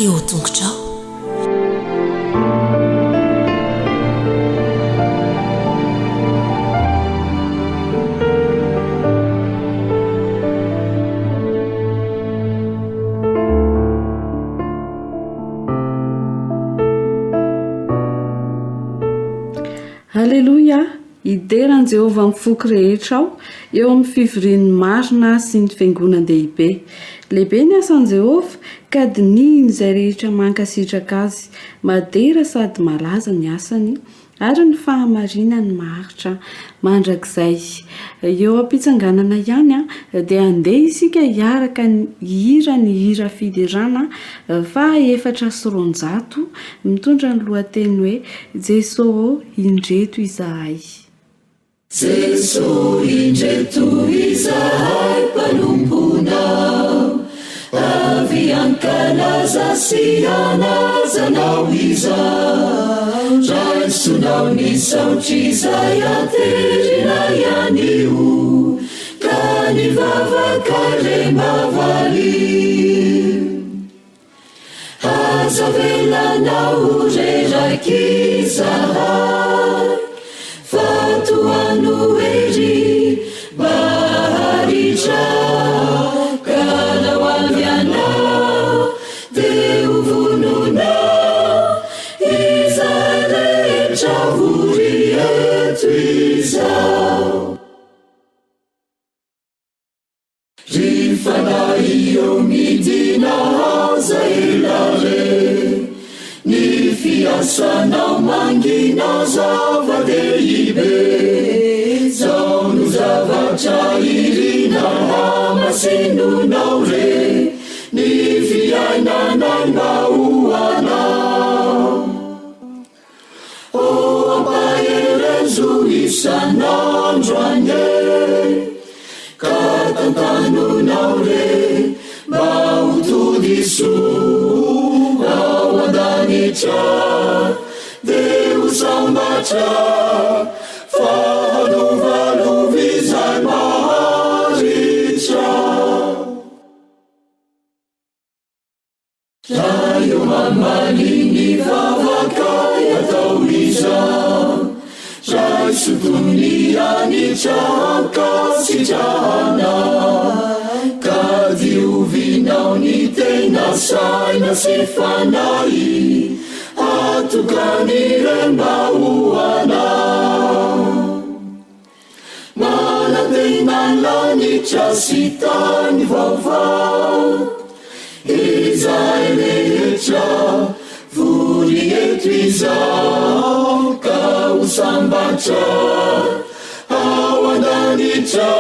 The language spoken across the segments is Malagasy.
eo tongotrao. Halleloia, ideran Jehovah mifoky rehetra ao eo amin'ny fivorian'ny marina sy ny fiangonan-dehibe. Lehibe ny asan'i Jehovah ka dinihiny izay rehetra mankasitraka azy. Madera sady malaza ny asany ary ny fahamarinany maharitra mandrakizay. Eo am-pitsanganana ihany dia andeha isika hiaraka ny hira fiderana fa 400 mitondra ny lohateny hoe Jesosy indreto izahay. Jesosy indreto izahay mpanomponao, avy ankalaza sy anazanao izao, raisonao ny saotry izay aterina ihany io, ka ny vavaka remavaly azavelanao reraky izahay, fatoano ery maharitra, kanao avy anao de hovononao, izay rehetra vory eto izao. Rifanay eo midina haza elare, ny fiasanao mangina zava-dehibe, zao no zavatra irina hamasinonao re, ny fiainanay mba hoanao. O ampaherezo isan'andro anye, ka tantanonao re mba ho todisoa ao an-danitra, de ho sambatra fa hanovalovizay maharitra. Raha eo mamaliny vavakay atao izao, raisotony anitra ankasitrahana, ka diovinao ny tena saina sy fanay, atokany remba hoanao. Manantena lanitra sy tany vaovao, izay rehetra vory eto izao, ka ho sambatra ao an-danitra,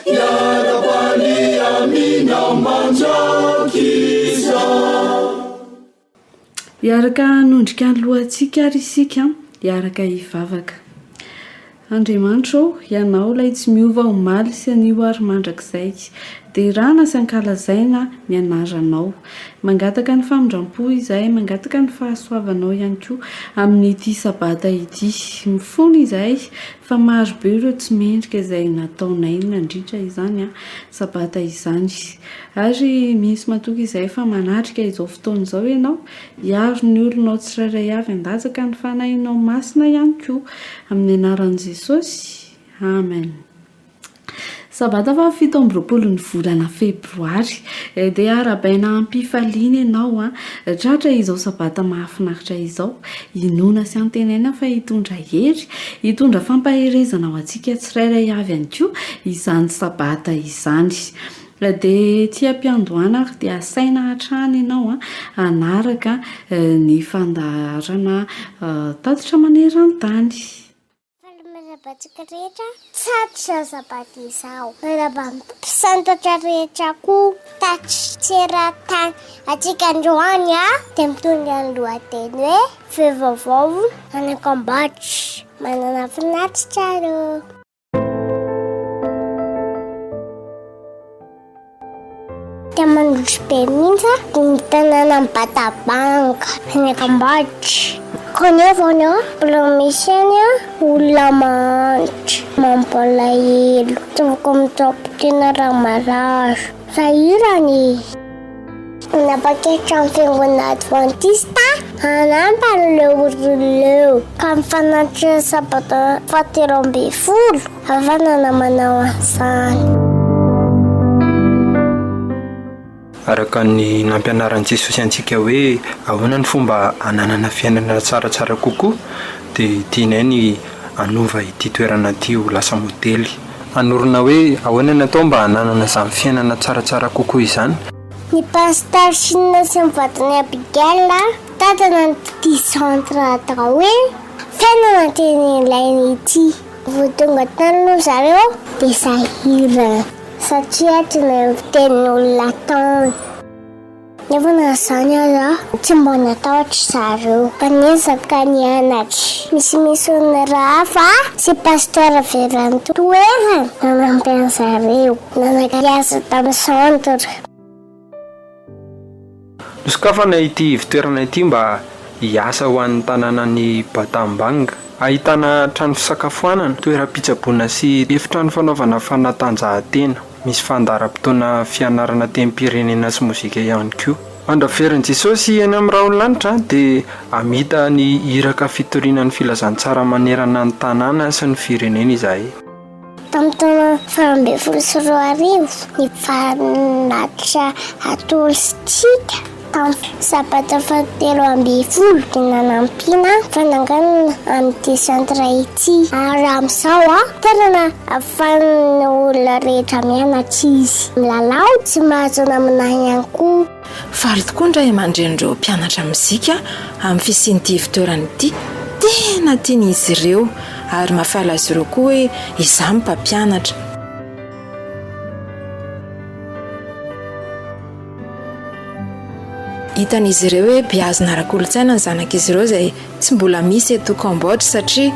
iara-pany aminao mandraky izao. Iaraka nondrika ny lohantsika ary isika iaraka hivavaka. Andriamanitro, ianao ilay tsy miova omaly sy anio ary mandrakizay, dia rana sy ankalazaina ny anaranao. Mangataka ny famindram-po izay, mangataka ny fahasoavanao ihany koa amin'ity sabata ity. Mifono izay fa maro be ireo tsy mendrika izay nataonay nandritra izany sabata izany. Ary misy matoka izay fa manatrika izao fotoana izao ianao, hiaro ny olonao tsirairay avy andajaka ny fanahinao masina ihany koa amin'ny anaran'i Jesosy. Amen. Sabata fa 17 ny volana febroary, dia arabaina ampifaliana ianao tratra izao sabata mahafinaritra izao, inona sy antenaina fa hitondra hery, hitondra fampaherezana ao antsika tsirairay avy ihany koa izany sabata izany. Dia tia ampiandohana ary dia asaina hatrany ianao anaraka ny fandaharana tatitra maneran-tany. Batsika rehetra tsatra sabata izao, manaba mpisantatra rehetra koa tatitra-tany atsika androany dia mitondra ny lohateny hoe feo vaovao anakambatra, manana finaritra reo. Dia mandroso be mihitsy ny tanàna ny Batabanga anakambatra. Konefa mbola misy olona manitra mampalahelo, tsy afaka mitsapo tena raha marazo. Sahirany. Napakehitra amin'ny fiangonana Adventista anampan'ilay olon'ileo ka mifanatitra sabata 17 avanana manao an'izany. Araka ny nampianaran'i Jesosy antsika hoe ahoana ny fomba hananana fiainana tsaratsara kokoa dia tianay ny anova ity toerana ity ho lasa modely. Anorina hoe ahoana ny atao mba hananana izany fiainana tsaratsara kokoa izany. Ny pastor Sina sy ny vadiny Abigail tadana ny centre atao hoe fiainana teny ilainy ity. Vao tonga tany aloha zareo dia sahirana satria tsy tenin'olona tany. Nefa na izany aza tsy mba natahotra zareo kanesaka nianatra. Misy onera hafa sy pasteur veran'ny toerana nanampy an'zareo nanakaiasa tamin'ny centre. Nosokafana ity fitoerana ity mba hiasa ho an'ny tanànan'ny Batambango. Ahitana trano fisakafoanana, toeram-pitsaboana sy efitrano fanaovana fanatanjahantena. Misy fandaharam-potoana fianarana tenim-pirenena sy mozika ihany koa. Andraferin'i Jesosy eny amin'ny raholanitra dia amita ny iraka fitoriana ny filazantsara manerana ny tanàna sy ny firenena izahay. Tamin'ny taona 2024 ny fanatitra atolo sy tsika tamin'ny sabata 17 dia nanampiana fananganana amin'ity centre ity. Ary amin'izao tena ahafahan'ny olona rehetra mianatra izy milalao sy mahazo namana ihany koa. Faly tokoa indray amandren'ireo mpianatra mozika amin'ny fisian'ity fitoerana ity. Tena tian'izy ireo ary mahafaly azy ireo koa hoe izaho mpampianatra. Hitan'izy ireo hoe beazina ara-kolontsaina ny zanak'izy ireo izay tsy mbola misy eto Kambodra satria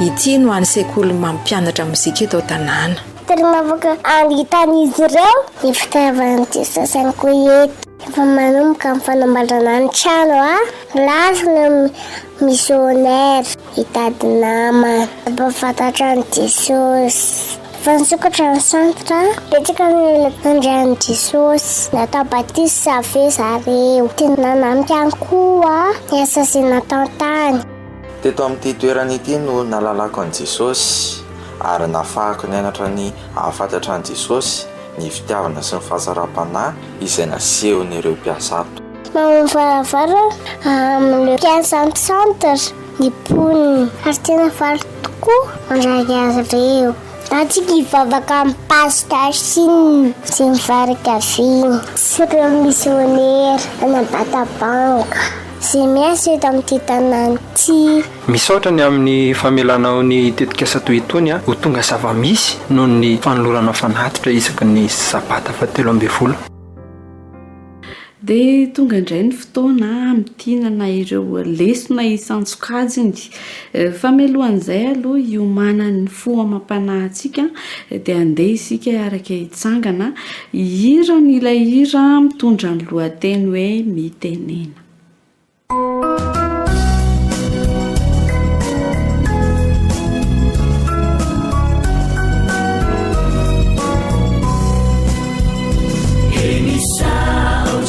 ity no an'ny sekoly mampianatra mozika eto tanàna. Tena afaka anditan'izy ireo ny fitiavan'i Jesosy ihany koa eto. Efa manomboka amin'ny fanambalana ny trano lasana misionera hitady namana ampahafantatra ny Jesosy. Fa nisokatra ny centre betsaka ny andrian'i Jesosy natao batisa ave zareo. Tena nanampy ihany koa ny asa izay natao tany. Teto amin'ity toerana ity no nalalako an'i Jesosy ary nafahako ny anatra ny ahafantatra an'i Jesosy ny fitiavana sy ny fahasaram-panahy izay nasehony ireo mpiasa ato. Mamovaravara amin'ilay mpiasa amin'ny centre ny poniny ary tena faly tokoa mandraky azy ireo. Atsika hivavaka amin'ny pastor Sina sy mivarika viny sy ireo misionera any Batambango izay miasa eto amin'ity tanàna ity. Misaotra ny amin'ny famelanao ny tetikasa toy itony ho tonga zava-misy noho ny fanolorana fanatitra isaky ny sabata 17. Dia tonga indray ny fotoana mitinana ireo lesona isan-tsokajiny. Famelohan'izay aloha hiomana ny fo amam-panahy antsika dia andeha isika araka hitsangana hihira n'ilay hira mitondra ny lohateny hoe mitenena.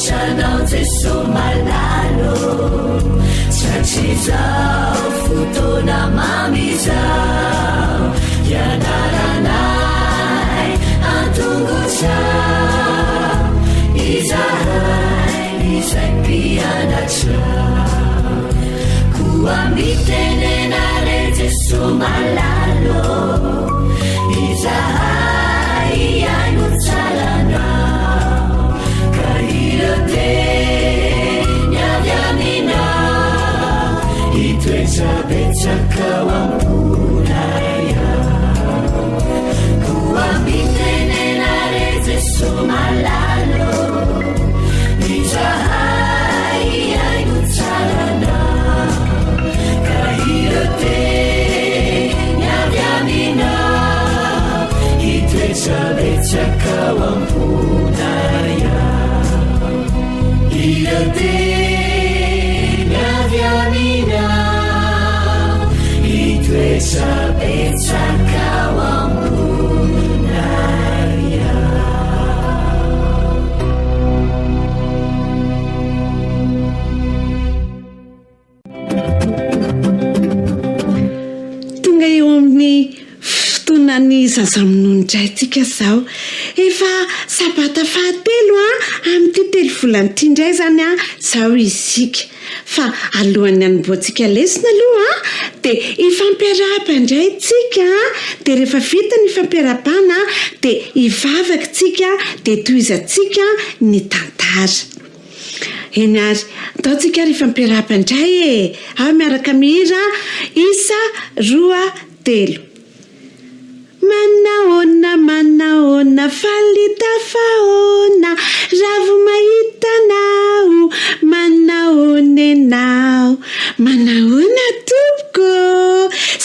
Chanao Jesu malalo Chachizao futona mamizao Yanaranai antungu chao Izahai piana chao Kuambitenenare Jesu malalo Izahai anusalana Nyadamina Itweza betaka wampuna fotoana ny zazaminonidray zao efa sabata fahatelo amin'ity telo volanyity indray zany zao izika fa alohan'ny anomboantsika lesina aloha dia ifampiarahaba indray tsika dia rehefa vita ny fampiarabana dia ivavaka tsika dia toizatsika ny tantara eny ary ataotsika ry fampiarahaba indray ao miaraka mihira isa 2 3 manaona falita faona ravo mahitanao manaonenao manaona toboko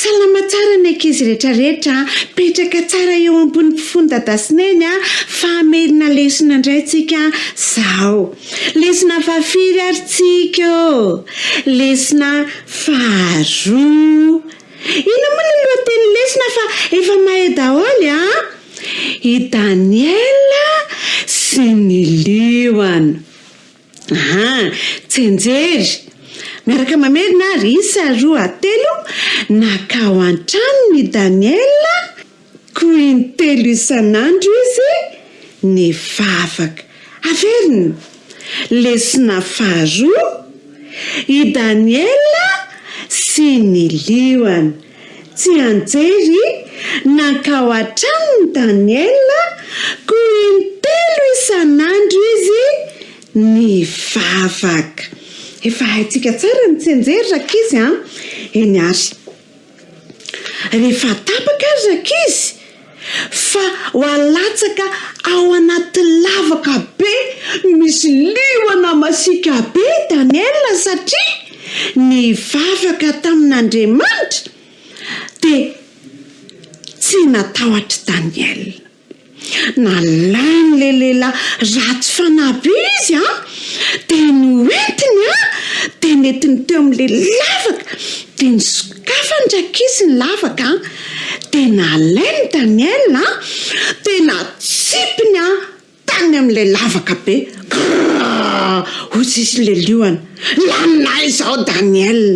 salama tsara ny ankizy rehetrarehetra petraka tsara eo ambony mpifonydadasineny fahamerina lesina indray tsika zao lesina fahafiry ary tsika lesina faharoa ino moa ny lohateny lesina fa efa mahay daholy i Daniela sy ny liona tsenjery miaraka mamerina ary isa 2 3 nakao an-trano ny Daniela koa intelo isan'andro izy ny vavaka averina lesina faharoa i Daniela sy ny liona tsy anjery nakao an-trano ny Daniela koa intelo isan'andro izy ny vavaka efa haitsika tsara ny tsenjery rakizy eny ary rehefa tapaka ary rakizy fa ho alatsaka ao anaty lavaka be misy liona masika be Daniela satria ny vavaka tamin'Andriamanitra dia tsy natahotra Daniela nalainy le lehilahy ratsy fanabe izy dia noentiny dia netiny teo amin'le lavaka dia nisokafany rakizy ny lavaka dia nalainy Daniela dia natsipiny tany amin'le lavaka be hozy izy le liona laminay izao Daniela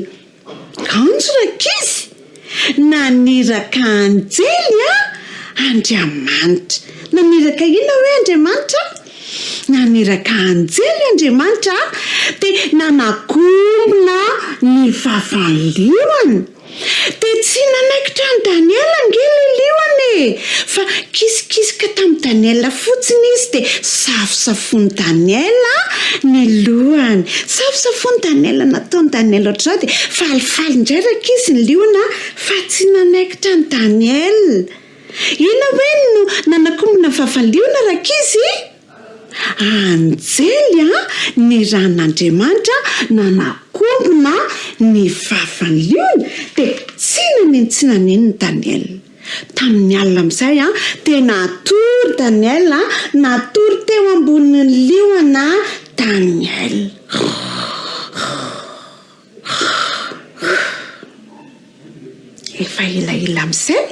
kanjo rakizy naniraka anjely Andriamanitra naniraka ina hoe Andriamanitra naniraka anjely Andriamanitra dia nanakombona ny vavanliona dia tsy nanaikitra ny Daniela ngely liona fa kisikisika tamin'ny Daniela fotsiny izy dia safosafony Daniela ny lohany safosafony Daniela nataony Daniela ohatr'izao dia falifaly indray rakizy ny liona fa tsy nanaikitra ny Daniela ina hoe no nanakombona vavanliona rakizy anjely ny ran'Andriamanitra nanakombona ny vavanliona dia tsy nanino ny Daniela tamin'ny alina amin'izay dia natory Daniela natory teo ambonin'ny liona Daniela efa ilaila amin'izay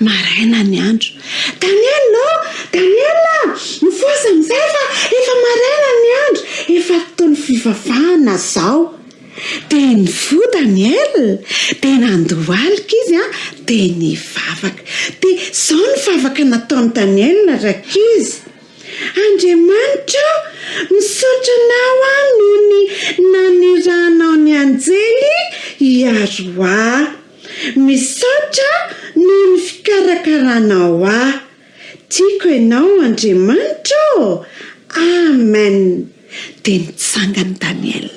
maraina ny andro Daniela mifosa amin'izay fa efa maraina ny andro efa toy ny fivavahana zao dia nivo Daniela dia nandohalika izy dia nivavaka dia zao ny vavaka nataony Daniela rakizy Andriamanitra misaotra anao noho ny naniranao ny anjely iaroa misaotra noho ny fikarakaranao tiako ianao Andriamanitra amen dia nitsangany Daniela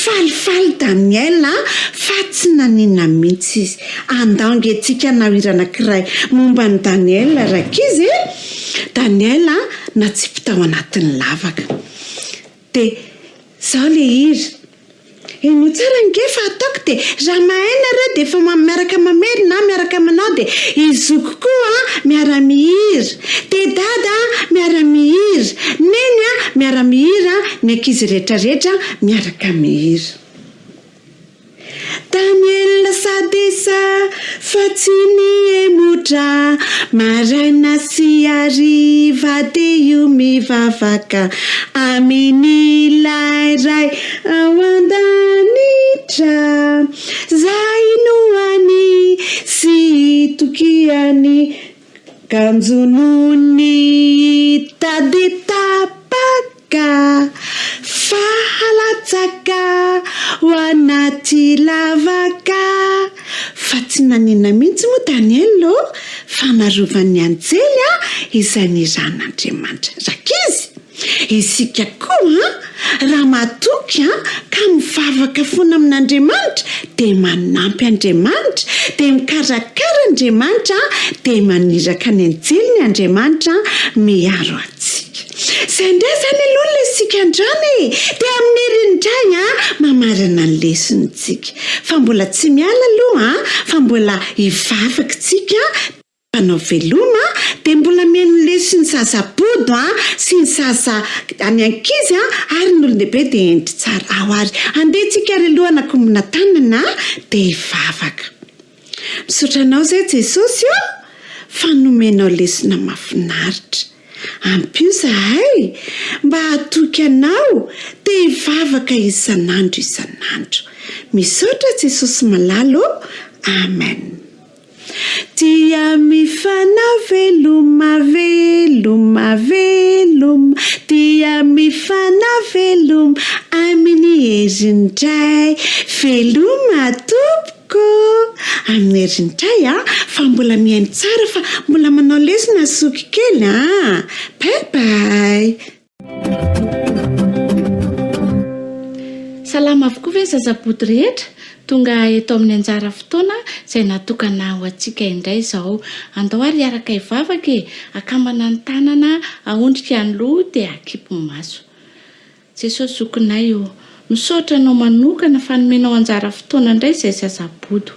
falifaly Daniela fa tsy nanina mihitsy izy andangentsika nawira anankiray momba ny Daniela rakizy Daniela natsipy tao anatin'ny lavaka dia zao le hira eno tsara ngefa ataoko dia raha mahaina reo dia efa miaraka mamerina miaraka aminao dia izoko koa miara-mihira dia dada miara-mihira neny miara-mihira ny ankizy rehetrarehetra miaraka mihira Daniela sadesa fa tsy niemotra maraina sy hariva dia io mivavaka amin'ny layray ao an-danitra zay noany sy tokiany kanjonony tady tapaka fahalatsaka ho anaty lavaka fa tsy nanena mihitsy moa Daniel fanarovan'ny anjely izany ran'Andriamanitra rakizy isika koa raha matoky ka mivavaka foana amin'Andriamanitra dia manampy Andriamanitra dia mikarakara Andriamanitra dia maniraka ny anjely Andriamanitra miaro atsika izay indray zany aloha ilay sika andrany dia amin'ny herindray mamarana ny lesontsika fa mbola tsy miala aloha fa mbola hivavaka tsika panao veloma dia mbola mihaino lesony sasabodo sy ny sasa any ankizy ary ny olon-dehibe dia endry tsara ao ary andehantsika ary alohana kombona tanana dia hivavaka misotranao izay Jesosy fa nomenao lesona mahafinaritra ampio zahay mba hatoky anao dia hivavaka isan'andro misaotra Jesosy malalo amen. Tia mifanao veloma tia mifanao veloma amin'ny herindray veloma tompoko amin'ny herindray fa mbola mihaino tsara fa mbola manao lesona soky kely bye bye. Salama avokoa ve zazabody rehetra tonga eto amin'ny anjara fotoana izay natokana ho antsika indray izao andao ary araka hivavaka akambana ny tanana ahondrika ny loha dia akipy ny maso. Jesosy zokinay misaotra anao manokana fanomenao anjara fotoana indray izay zazabodo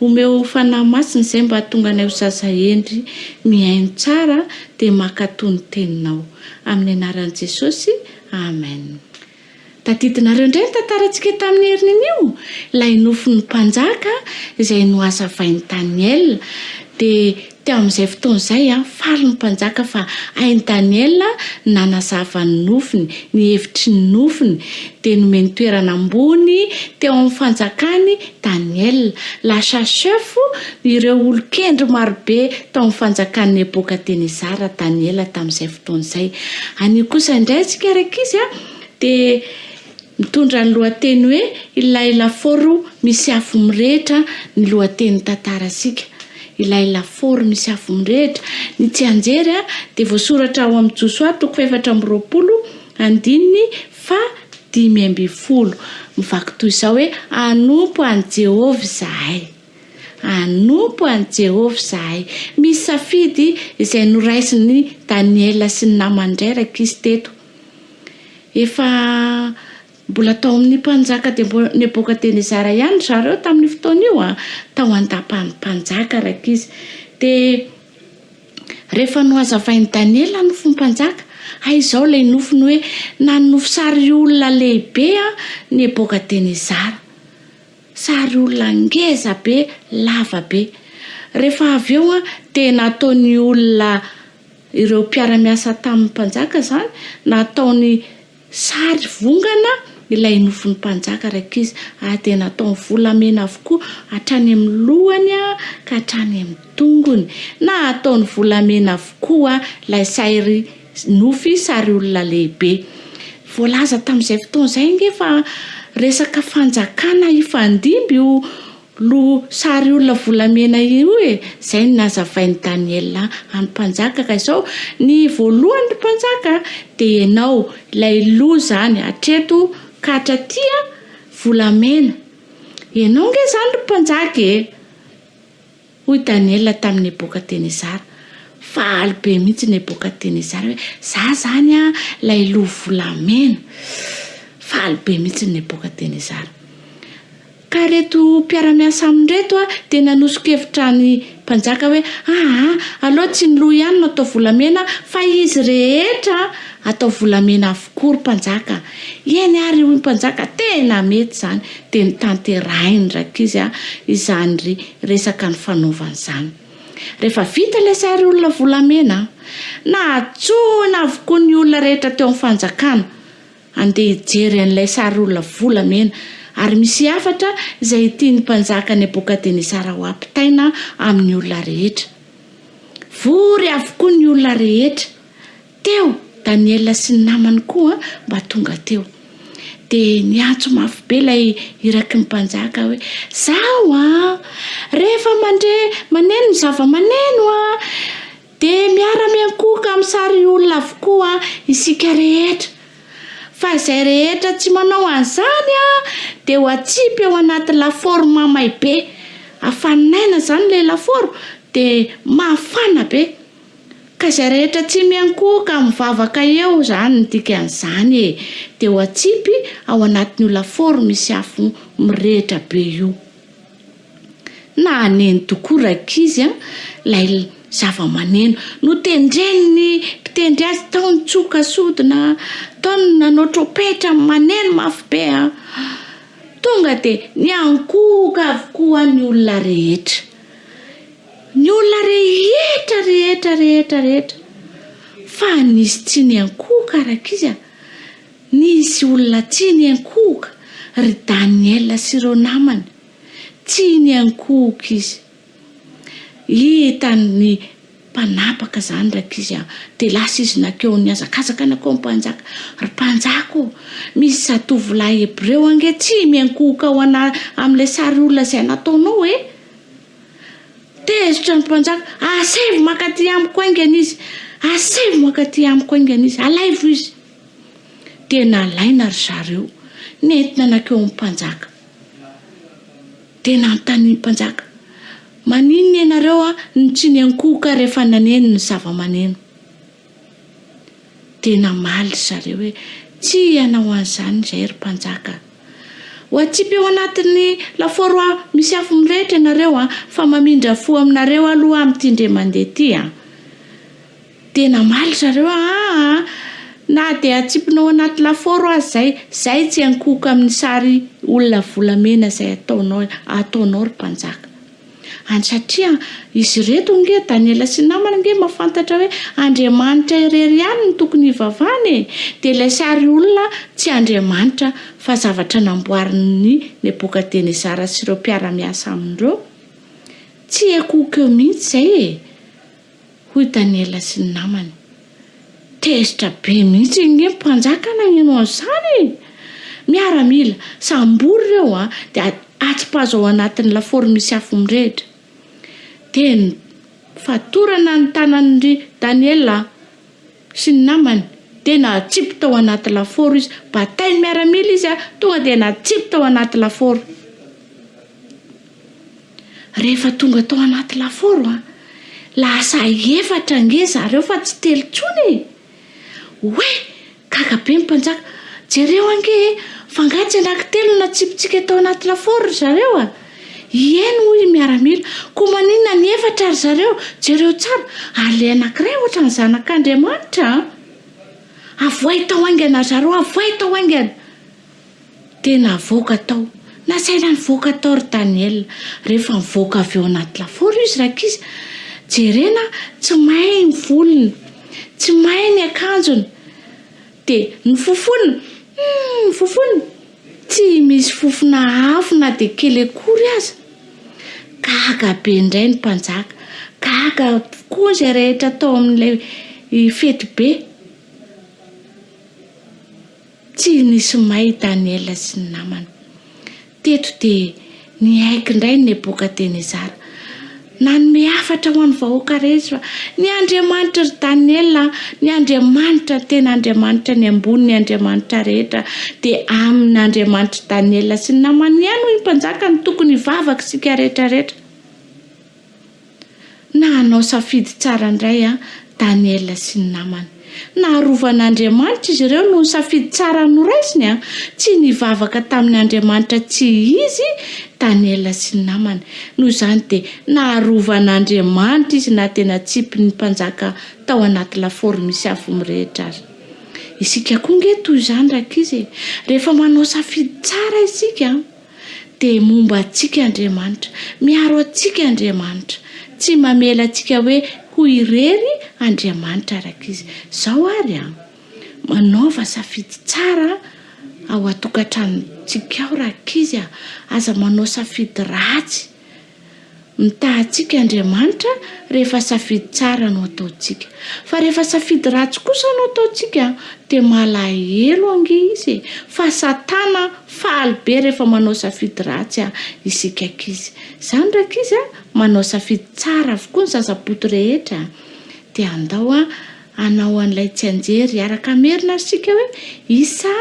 omeo fanahy masina izay mba tonga anay ho zaza endry mihaino tsara dia makatoy ny teninao amin'ny anaran'i Jesosy amen. Tadidinareo indray ny tantarantsika tamin'ny herinan'io ilay nofon'ny mpanjaka izay nohazavain'i Daniel dia teo amin'izay fotoana izay faly ny mpanjaka fa hain'i Daniel nanazava ny nofony ny hevitry ny nofony dia nomeny toerana ambony teo amin'ny fanjakany Daniel lasa sefo ireo olon-kendry marobe tao amin'ny fanjakany Nebokadnezara Daniel tamin'izay fotoana izay anio kosa indray tsika rakizy dia mitondra ny lohateny hoe ilay laforo misy afo mirehitra ny lohateny tantara sika ilay laforo misy afo mirehitra ny tsy anjery dia voasoratra ao amin'ny Josoa 4:20 mivaky toy izao hoe anompo an Jehovah izahay anompo an Jehovah izahay. Misy safidy izay noraisiny Daniel sy ny namandray rakizy teto efa mbola tao amin'ny mpanjaka Nebokadnezara ihany zareo tamin'ny fotoana io tao an-dapan'ny mpanjaka rakizy dia rehefa nohazavain'i Daniel nofo mpanjaka izao ilay nofony hoe nanofo sary olona lehibe Nebokadnezara sary olona ngeza be lava be rehefa avy eo dia nataony olona ireo mpiara-miasa tamin'ny mpanjaka izany nataony sary vongana ilay nofon'ny mpanjaka rakizy dia nataony volamena avokoa hatrany amin'ny lohany ka hatrany amin'ny tongony na ataony volamena avokoa ilay sary nofy sary olona lehibe. Voalaza tamin'izay fotoana izay ngefa resaka fanjakana ifandimby io sary olona volamena io izay ny nazavain'i Daniel any mpanjaka ka izao ny voalohany mpanjaka dia ianao ilay loha zany hatreto ka hatratia volamena ianao nge zany mpanjaka hoy Daniel tamin'ny Nebokadnezara faly be mihitsy Nebokadnezara hoe za zany ilay loha volamena faly be mihitsy Nebokadnezara. Ka reto mpiara-miasa amin'reto dia nanosokevitra ny mpanjaka hoe aloha tsy ny loha ihany no atao volamena fa izy rehetra atao volamena avokoa ry mpanjaka. Eny ary hoy mpanjaka tena mety izany dia nitanterainy rakizy izany resaka ny fanaovana izany. Rehefa vita ilay sary olona volamena natsoina avokoa ny olona rehetra teo amin'ny fanjakana andeha hijery an'ilay sary olona volamena ary misy hafatra izay tiany mpanjaka Nebokadnezara ho ampitaina amin'ny olona rehetra. vory avokoa ny olona rehetra teo. Daniela sy ny namany koa mba tonga teo. Dia niantso mafy be ilay iraky ny mpanjaka hoe zao rehefa maneno ny zava-maneno dia miara-miankoka amin'ny sary olona avokoa isika rehetra. Fa izay rehetra tsy manao an'izany dia ho atsipy ao anaty laforo mamay be. Afanaina zany ilay laforo dia mafana be. Ka izay rehetra tsy miankoka mivavaka eo zany ny dikan'izany dia ho atsipy ao anatin'io laforo misy afo mirehitra be io. Na aneny tokoa rakizy ilay zava-maneno no tendreny ny mpitendry azy tao ny tsoka sodina tao ny nanao tropetra maneno mafy be tonga dia niankoka avokoa ny olona rehetra. Ny olona rehetra fa nisy tsy niankoka rakizy nisy olona tsy niankoka. Ry Daniela sy ireo namany tsy niankoka izy. Hitan'ny mpanapaka zany rakizy dia lasa izy nakeo ny azakazaka nakeo ny mpanjaka. Ry mpanjako misy zatovolahy hebreo ange tsy miankoka ao amin'ilay sary olona izay nataonao tezitra ny mpanjaka asevo makaty amiko aingana izy. Asevo makaty amiko aingana izy. Alaivo izy. Dia nalaina ry zareo nentina nakeo ny mpanjaka. Dia nanontany mpanjaka maninona ianareo ny tsy niankoka rehefa naneno ny zava-maneno. Dia namaly zareo hoe tsy ianao an'izany izay ry mpanjaka. Ho atsipy eo anatin'ny laforo misy afo mirehitra ianareo fa mamindra fo aminareo aloha amin'ity indray mandeha ity. Dia namaly zareo na dia atsipinao anaty laforo zay tsy ankoka amin'ny sary olona volamena izay ataonao ry mpanjaka. Satria izy reto nge Daniela sy namany nge mahafantatra hoe Andriamanitra irery ihany ny tokony hivavany. Dia ilay sary olona tsy Andriamanitra fa zavatra namboarin'ny Nebokadnezara sy ireo mpiara-miasa amindreo. Tsy ankoka eo mihitsy zay hoy Daniela sy ny namany. Tezitra be mihitsy nge mpanjaka nagnino an'izany. Miaramila sambory ireo dia atsipazo ao anatin'ny laforo misy afo mirehitra. Dia fatorana ny tanan'ny Daniela sy ny namany dia natsipy tao anaty laforo izy. Batainy miaramila izy tonga dia natsipy tao anaty laforo. Rehefa tonga tao anaty laforo lasa efatra nge zareo fa tsy telo tsony. Hoe gaga be mpanjaka jereo ange fangatsy anankitelo natsipitsika tao anaty laforo zareo Ieno hoy miaramila koa maninona ny efatra ry zareo jereo tsara ary le anankiray ohatra ny zanak'Andriamanitra avoay tao aingana zareo avoay tao aingana. Dia navoaka tao nasaina nivoaka tao ry Daniela. Rehefa nivoaka avy eo anaty laforo izy rakizy jerena tsy may ny volony tsy may ny akanjony dia ny fofony tsy misy fofona afo na dia kely akory aza. Gaga be indray ny mpanjaka. Gaga koa izay rehetra tao amin'ilay fety be. Tsy nisy may Daniela sy ny namany. Teto dia niaiky indray ny Nebokadnezara nanome hafatra ho an'ny vahoaka rehetra ny Andriamanitra ry Daniela, ny Andriamanitra tena Andriamanitra ny ambony ny Andriamanitra rehetra dia amin'ny Andriamanitra Daniela sy ny namany ihany hoy mpanjaka ny tokony hivavaka sika rehetrarehetra. Nanao safidy tsara indray Daniela sy ny namany. Naharovan'Andriamanitra izy ireo no safidy tsara noraisiny tsy nivavaka tamin'ny Andriamanitra tsy izy Daniela sy ny namany. Noho izany dia naharovan'Andriamanitra izy na tena tsipy ny mpanjaka tao anaty laforo misy afo mirehitra azy. Isika koa nge toy izany rakizy rehefa manao safidy tsara isika dia momba antsika Andriamanitra, miaro antsika Andriamanitra, tsy mamela antsika hoe ho irery Andriamanitra rakizy. Zao ary manaova safidy tsara ao atokantranotsika ao rakizy aza manao safidy ratsy mitahantsika Andriamanitra rehefa safidy tsara no ataontsika, fa rehefa safidy ratsy kosa no ataontsika dia malahelo angy izy, fa Satana faly be rehefa manao safidy ratsy isika ankizy. Izany ndraiky izy manao safidy tsara avokoa ny zazaboto rehetra, dia andao anao an'ilay tsy anjery araka merina isika hoe 1,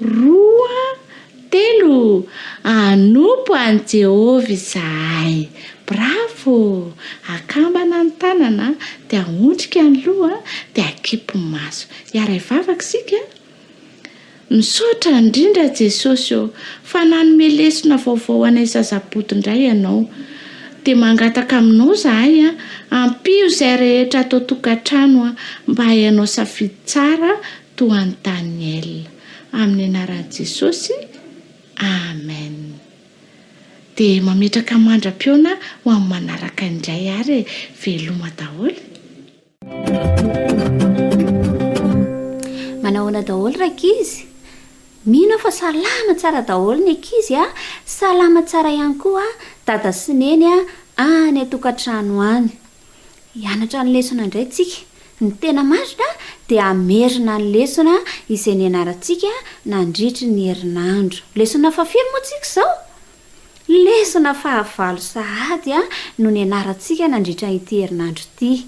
2, 3 anompo an Jehovah izahay. Bravo! Akambana ny tanana dia ahondrika ny loha dia akipy ny maso. Iara ivavaka isika. Misaotra indrindra Jesosy fa nanome lesona vaovao anay zazaboto indray ianao. Dia mangataka aminao izahay ampio izay rehetra atao tokantrano mba hainao safidy tsara toa an'i Daniel. Amin'ny anaran'i Jesosy. Amen. Dia mametraka mandra-piona ho amin'ny manaraka indray ary veloma daholo. Manahoana daholo rakizy? Mino fa salama tsara daholo ny ankizy salama tsara ihany koa dada sy neny any atokantrano any. Hianatra ny lesona indray tsika. Ny tena marina dia amerina ny lesona izay nianarantsika nandritry ny herinandro. Lesona fahafiry moa tsika izao. Lesona fahavalo sahady no nianarantsika nandritra ity herinandro ity.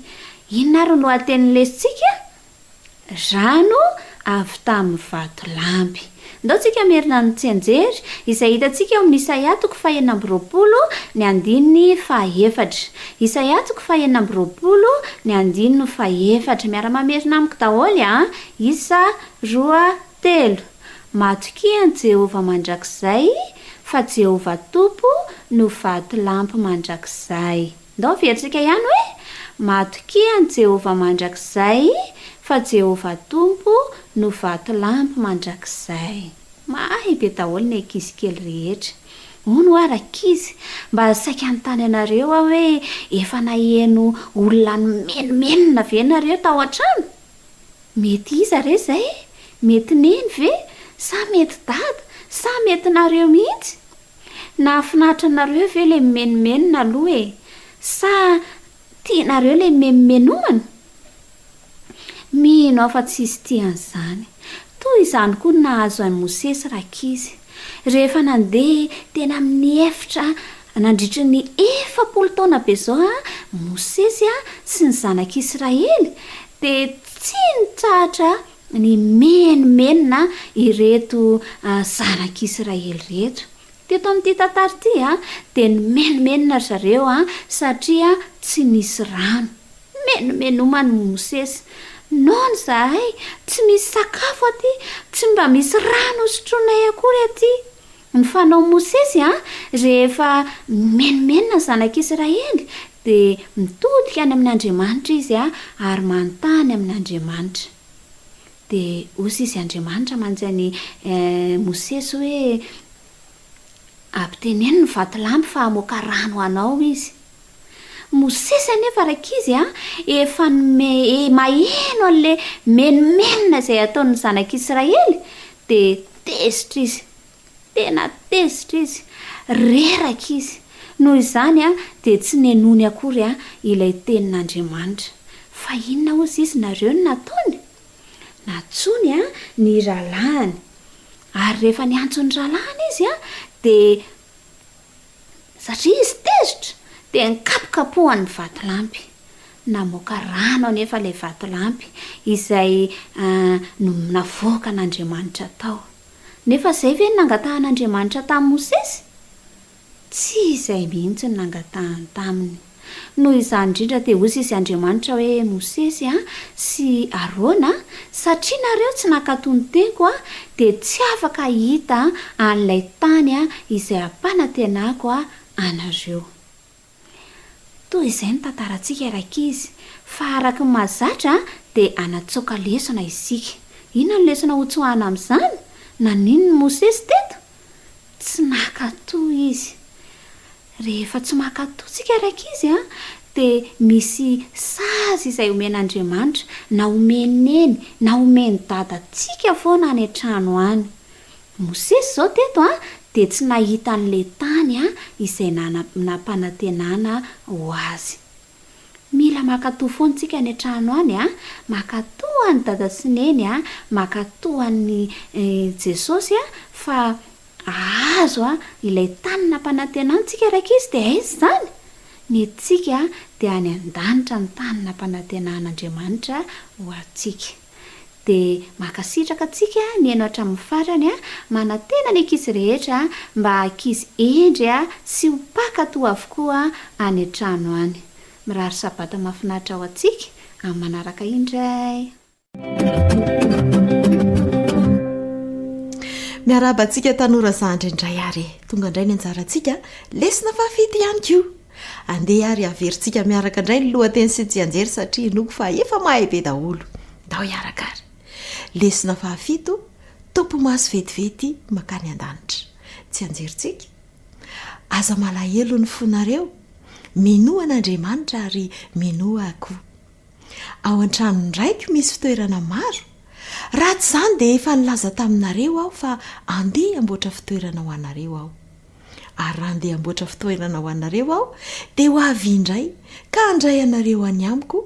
Inona ary no lohatenin'ny lesontsika? Rano avy tamin'ny vatolampy. Ndao tsika merina ny tsy anjery izay hitantsika amin'ny Isaia 4:2 Isaia 4:2 miara-mamerina amiko daholo Isa 2:3 Matokian Jehovah mandrakizay fa Jehovah Tompo no vatolampy mandrakizay. Ndao veritsika ihany hoe matokian Jehovah mandrakizay fa Jehovah Tompo no vatolampy mandrakizay. Mahay be daholo ny ankizy kely rehetra. Hono arakizy mba saika antany anareo hoe efa naheno olona menomenona ve nareo tao an-trano? Mety iza re zay? Mety neny ve? Sa mety dada? Sa mety nareo mihitsy? Nahafinaritra nareo ve le menomenona aloha Sa tianareo le menomenomana? Mino afa tsisy tian'izany. Toy izany koa nahazo an'i Mosesy rakizy. Rehefa nandeha tena amin'ny efitra nandritry ny 4 taona be zao Mosesy sy ny zanak'Israely dia tsy nitratra ny menomenona ireto zanak'Israely reto. Teto amin'ity tantara ity dia ny menomenona zareo satria tsy nisy rano. Menomenomany Mosesy. Nono zahay, tsy misy sakafo aty, tsy mba misy rano sotroinay akory aty. Ny fanao Mosesy rehefa menomenona zanak'Israely dia mitodika any amin'ny Andriamanitra izy ary manontany amin'ny Andriamanitra. Dia hoy izy Andriamanitra manjany Mosesy hoe ampiteneno ny vatolampy fa hamoaka rano anao izy. Mosesy anefa rakizy efa maheno an'le menomenona izay ataon'ny zanak'Israely dia tezitra izy. Tena tezitra izy. Reraka izy. Noho izany dia tsy nenony akory ilay tenin'Andriamanitra. Fa inona hozy izy nareo no nataony? Natsony ny ralahany. Ary rehefa niantsony ralahany izy dia satria izy tezitra dia nikapokapohany vatolampy. Namoaka rano anefa ilay vatolampy izay navoaka n'Andriamanitra tao. Nefa izay ve nangatan'Andriamanitra tamin'ny Mosesy? Tsy izay mihitsy ny nangatahany taminy. Noho izany indrindra dia hoy izy Andriamanitra hoe Mosesy sy Arona satria nareo tsy nakatony teko dia tsy afaka hita an'ilay tany izay ampanantenako anareo. Toy izay ny tantarantsika rakizy. Fa araka ny mahazatra dia anatsoaka lesona isika. Inona ny lesona hotsoahana amin'izany? Nanino ny Mosesy teto? Tsy nakatoa izy. Rehefa tsy makatoa tsika rakizy dia misy sazy izay omen'Andriamanitra na omeny neny na omeny dada tsika foana any an-trano any. Mosesy zao teto dia tsy nahita n'lay tany a izay nampanantenana ho azy. Mila makatoa foantsika ny trano any a, makatoa ny dada sy neny a, makatoa ny Jesosy a, fa azo a ilay tany nampanantenantsika raika izy dia aizy zany. Ny tsika dia any an-danitra ny tany nampanantenan'Andriamanitra ho antsika. Dia makasitraka atsika ny haino hatramin'ny farany a, manantena ny ankizy rehetra mba ankizy endry a sy ho mpakatoa avokoa any an-trano any. Mirary sabata mahafinaritra ao atsika amin'ny manaraka indray. Miarabantsika tanora zandry indray ary tonga indray ny anjarantsika lesina fafity ihany koa. Andeha ary averintsika miaraka indray ny lohateny sy tsy anjery satria noko fa efa mahay be daholo. Ndao hiaraka ary. Lesina fafito, topo maso vetivety makany an-danitra. Tsy anjerintsika. Aza malahelo ny fonareo, minoa an'Andriamanitra ary minoa koa. Ao an-trano ndraiky misy fitoerana maro. Raha tsy zany dia efa nilaza taminareo aho fa andeha amboatra fitoerana ho anareo aho. Ary raha andeha amboatra fitoerana ho anareo aho dia ho avy indray ka handray anareo any amiko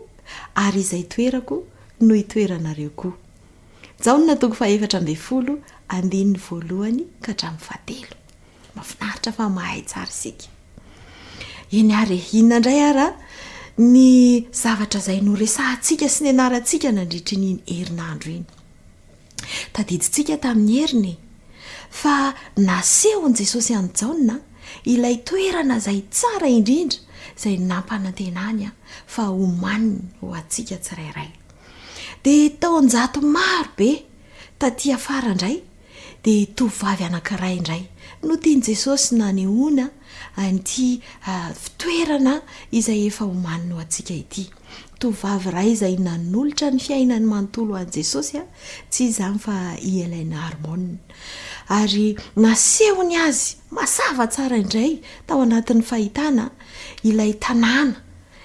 ary izay toerako no hitoeranareo koa. Jaonina toko 4:10 andininy voalohany ka hatramin'ny 7. Mafinaritra fa mahay tsara isika. Eny ary inona indray ara ny zavatra izay noresahantsika sy ny anarantsika nandritra iny herinandro iny. Tadidintsika tamin'ny heriny fa nasehon Jesosy any Jaona ilay toerana izay tsara indrindra izay nampanantenany fa homaniny ho antsika tsirairay. Dia taon-jato maro be taty afara indray dia tovavy anankiray indray no tiany Jesosy nanehoana an'ity fitoerana izay efa homaniny ho antsika ity. Tovavy iray izay nanolotra ny fiainany manontolo an Jesosy tsy izany fa i Hélène Harmon. Ary nasehony azy masava tsara indray tao anatin'ny fahitana ilay tanàna,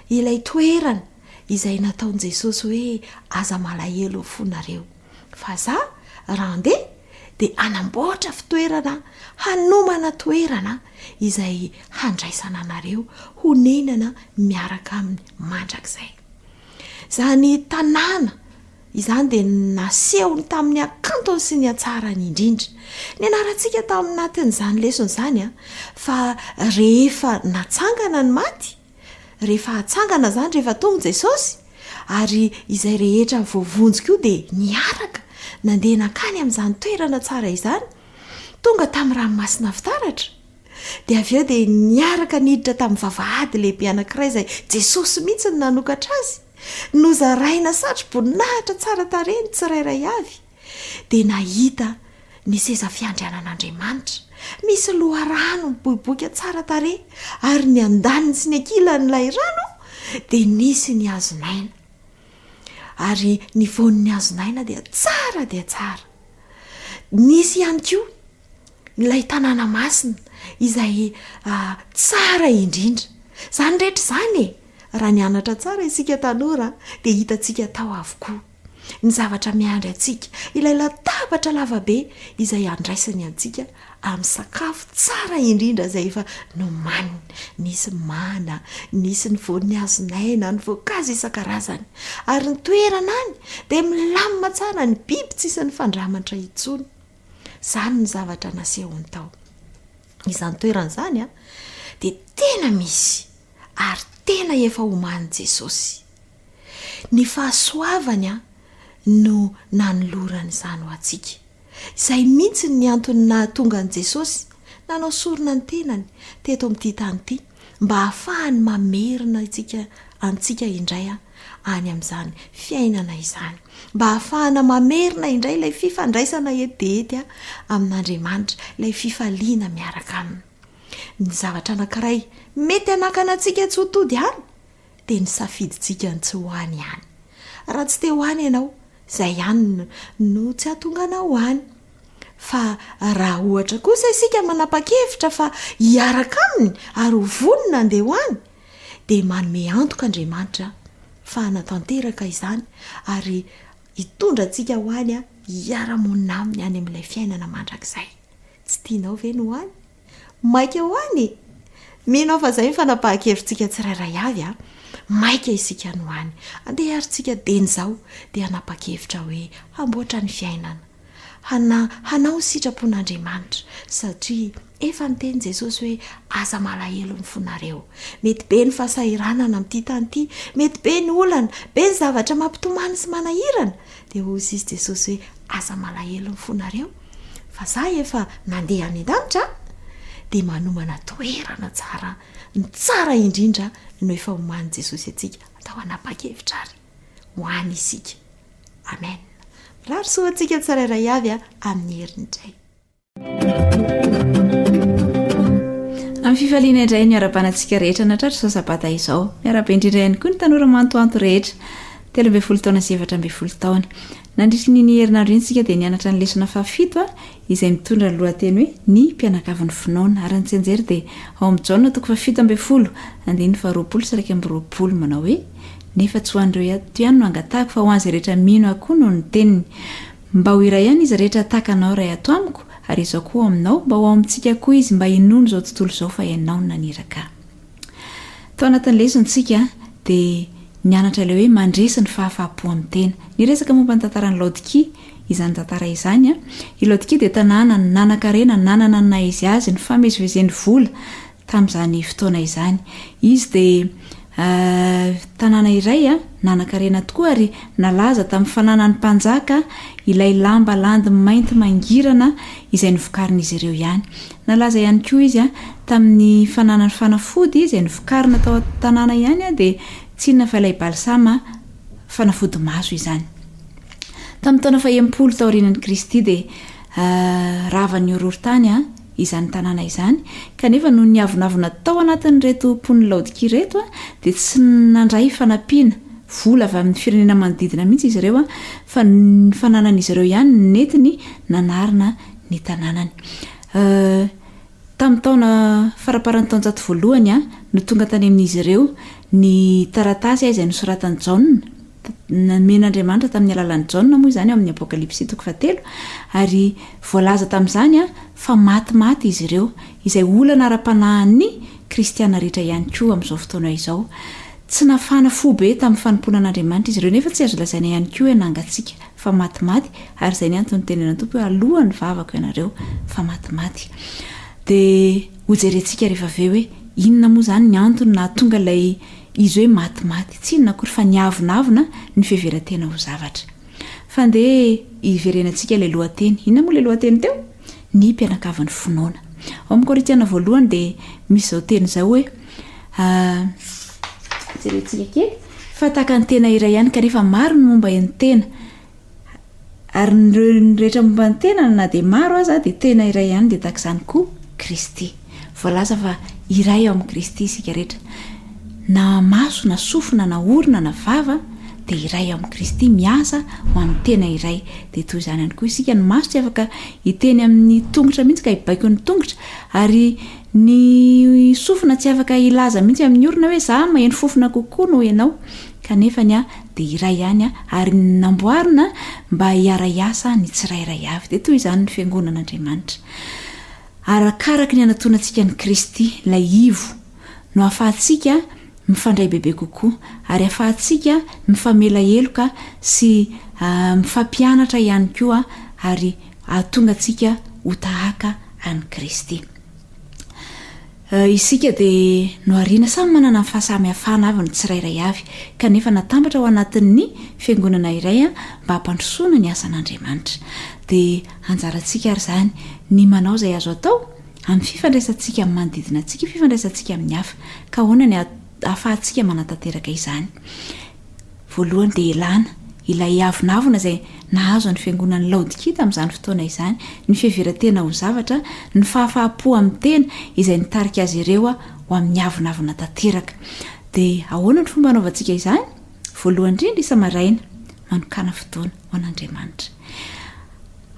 ilay toerana izay nataon Jesosy hoe aza malahelo fonareo. Fa za raha andeha dia anamboatra fitoerana, hanomana toerana izay handraisana anareo ho nenana miaraka amin'ny mandrakizay. Zany tanàna izany dia nasehony tamin'ny akantony sy ny atsarany indrindra. Ny anarantsika taminatin'izany lesona izany fa rehefa natsangana ny maty, rehefa hatsangana zany rehefa tonga Jesosy ary izay rehetra voavonjy koa dia niaraka nandeha nakany amin'izany toerana tsara izany, tonga tamin'ny ranomasina fitaratra. Dia avy eo dia niaraka niditra tamin'ny vavahady lehibe anankiray izay Jesosy mihitsy ny nanokatra azy. Nozaraina satro-boninahitra tsara tareny tsirairay avy. Dia nahita ny seza fiandrianan'Andriamanitra. Misy loharano miboiboika tsara tare ary ny andaniny sy ny ankilan'ilay rano dia nisy ny hazonaina. Ary ny voan'ny hazonaina dia tsara dia tsara. Nisy ihany koa ilay tanàna masina izay tsara indrindra. Zany rehetra zany raha nianatra tsara isika tanora dia hitantsika tao avokoa. Ny zavatra miandry antsika, ilay latabatra lavabe izay andraisany antsika amin'ny sakafo tsara indrindra izay efa nomaniny. Nisy mana, nisy ny voan'ny hazonaina, ny voankazo isan-karazany. Ary ny toerana any dia milamina tsara, ny biby tsisy ny fandramatra intsony. Zany ny zavatra nasehony tao. Izany toerana izany dia tena misy ary tena efa homan'i Jesosy. Ny fahasoavany no nanolorany izany ho antsika. Izay mihitsy ny antony nahatonga an'i Jesosy nanao sorona ny tenany teto amin'ity tany ity mba ahafahany mamerina antsika indray any amin'izany fiainana izany. Mba ahafahana mamerina indray ilay fifandraisana ety amin'Andriamanitra, ilay fifaliana miaraka aminy. Ny zavatra anankiray mety hanakana antsika tsy ho tody ihany dia ny safidintsika ny tsy hoany ihany. Raha tsy te hoany ianao, izay ihany no tsy hahatonga anao hoany. Fa raha ohatra kosa isika manapa-kevitra fa hiaraka aminy ary ho vonona andeha hoany, dia manome antoka Andriamanitra fa hanatanteraka izany ary hitondra antsika hoany hiara-monina aminy any amin'ilay fiainana mandrakizay. Tsy tianao ve no hoany? maika ho any minao fa zay fanapahakevitsika tsirairay avy a maika isika no hany andeha arytsika deny zao dia hanapa-kevitra hoe hamboatra ny fiainana hanao sitrapon'andriamanitra satria efa niteny Jesosy hoe aza malahelo ny fonareo mety be ny fahasahiranana amin'ity tany ity mety be ny olana be ny zavatra mampitomany sy manahirana dia hozy izy Jesosy hoe aza malahelo ny fonareo fa za efa nandeha any an-danitra dia manomana toerana tsara ny tsara indrindra no efa homany Jesosy atsika atao hanapa-kevitra ary ho any isika amen. Rary soantsika tsirairay avy amin'ny herin'indray. Amin'ny fifaliana indray ny ara-banantsika rehetra natratra izao sabata izao miara-be indrindra ihany koa ny tanora mantoanto rehetra 13 taona sy 14 taona nandritry ny herinandro intsika dia nianatra ny lesona fafito izay mitondra ny lohateny hoe ny mpianakavin'ny finoana ary ny tsenjery dia ao amin'ny Jaona 7:20 andiny 20:20 manao hoe nefa tsy ho an'ireo ato ihany no angatahako fa ho an'izay rehetra mino akoho no ny teniny mba ho iray ihany izy rehetra takanao ray ato amiko ary izao koa aminao mba ho amintsika koa izy mba hinono izao tontolo izao fa ianao no naniraka. Tao anatin'ny lesontsika dia nianatra ilay hoe mandresy ny fahafapo amin'ny tena niresaka momba ny tantaran'ny Laodikia izany tantara izany i Laodikia dia tanàna ny nanan-karena nanana ny naizy azy ny famezivezen'ny vola tamin'izany fotoana izany izy dia tanàna iray nanan-karena tokoa ary nalaza tamin'ny fananany mpanjaka ilay lamba landy mainty mangirana izay novokarin'izy ireo ihany nalaza ihany koa izy tamin'ny fananany fanafody izay novokarina tao tanàna ihany dia tsinona fa ilay balsama fanafody maso izany tamin'ny taona 100 tao aorianan'i Kristy dia ravan'ny horohorontany izany tanàna izany kanefa no niavonavona tao anatin'ny reto mpon'ny Laodikia reto dia tsy nandray fanampiana vola avy amin'ny firenena manodidina mihitsy izy ireo fa ny fananan'izy ireo ihany netiny nanarina ny tanànany. Tamin'ny taona faraparan'ny taonjato voalohany no tonga tany amin'izy ireo ny taratasy izay nosoratany Jaona men'Andriamanitra tamin'ny alalan'ny Jaona moa izany amin'ny Apokalipsy 3 ary voalaza tamin'izany fa maty izy ireo izay olana ara-panahin'ny kristiana rehetra ihany koa amin'izao fotoana izao tsy nafana fo be tamin'ny fanomponan'Andriamanitra izy ireo nefa tsy azo lazaina ihany koa enangatsika fa maty ary izay ny antony tenenan'ny Tompo hoe alohan'ny vavako ianareo fa maty dia hojerentsika rehefa avy hoe inona moa izany ny antony na tonga ilay izy hoe maty tsy inona akory fa niavonavona ny fiheverantena ho zavatra fa ndeha iverenantsika ilay lohateny inona moa ilay lohateny teo ny mpianakavin'ny finoana ao amin'ny Korintiana voalohany dia misy izao teny izao hoe jerentsika kely fa taka ny tena iray ihany kanefa maro ny momba ny tena ary ny rehetra momba ny tena na dia maro aza dia tena iray ihany dia taka izany koa Kristy voalaza fa iray ao amin'ny Kristy isika rehetra na maso na sofina na orona na vava dia iray ao amin'ny Kristy miasa ho amin'ny tena iray dia toy izany ihany koa isika ny maso tsy afaka hiteny amin'ny tongotra mihitsy ka hibaiko ny tongotra ary ny sofina tsy afaka ilaza mihitsy amin'ny orona hoe za maheno fofona kokoa no ianao kanefa dia iray ihany ary namboarina mba hiara-iasa ny tsirairay avy dia toy izany ny fiangonan'Andriamanitra arakaraka ny anatonantsika ny Kristy ilay ivo no ahafahantsika mifandray bebe kokoa ary ahafahantsika mifamela heloka sy mifampianatra ihany koa ary ahatonga antsika ho tahaka an'i Kristy. Isika dia no ariana samy manana ny fahasamihafana avy ny tsirairay avy kanefa natambatra ao anatin'ny fiangonana iray mba hampandrosoana ny asan'Andriamanitra dia anjarantsika ary izany ny manao izay azo atao amin'ny fifandraisantsika amin'ny manodidina antsika fifandraisantsika amin'ny hafa ka ahoana ny ahafahantsika manatanteraka izany voalohany dia ilana ilay avonavona izay nahazo ny fiangonan'ny Laodikia tamin'izany fotoana izany ny fiheverantena ho zavatra ny fahafapo amin'ny tena izay nitarika azy ireo ho amin'ny avonavona tanteraka dia ahoana ny fomba anaovantsika izany voalohany indrindra isa-maraina manokana fotoana ho an'Andriamanitra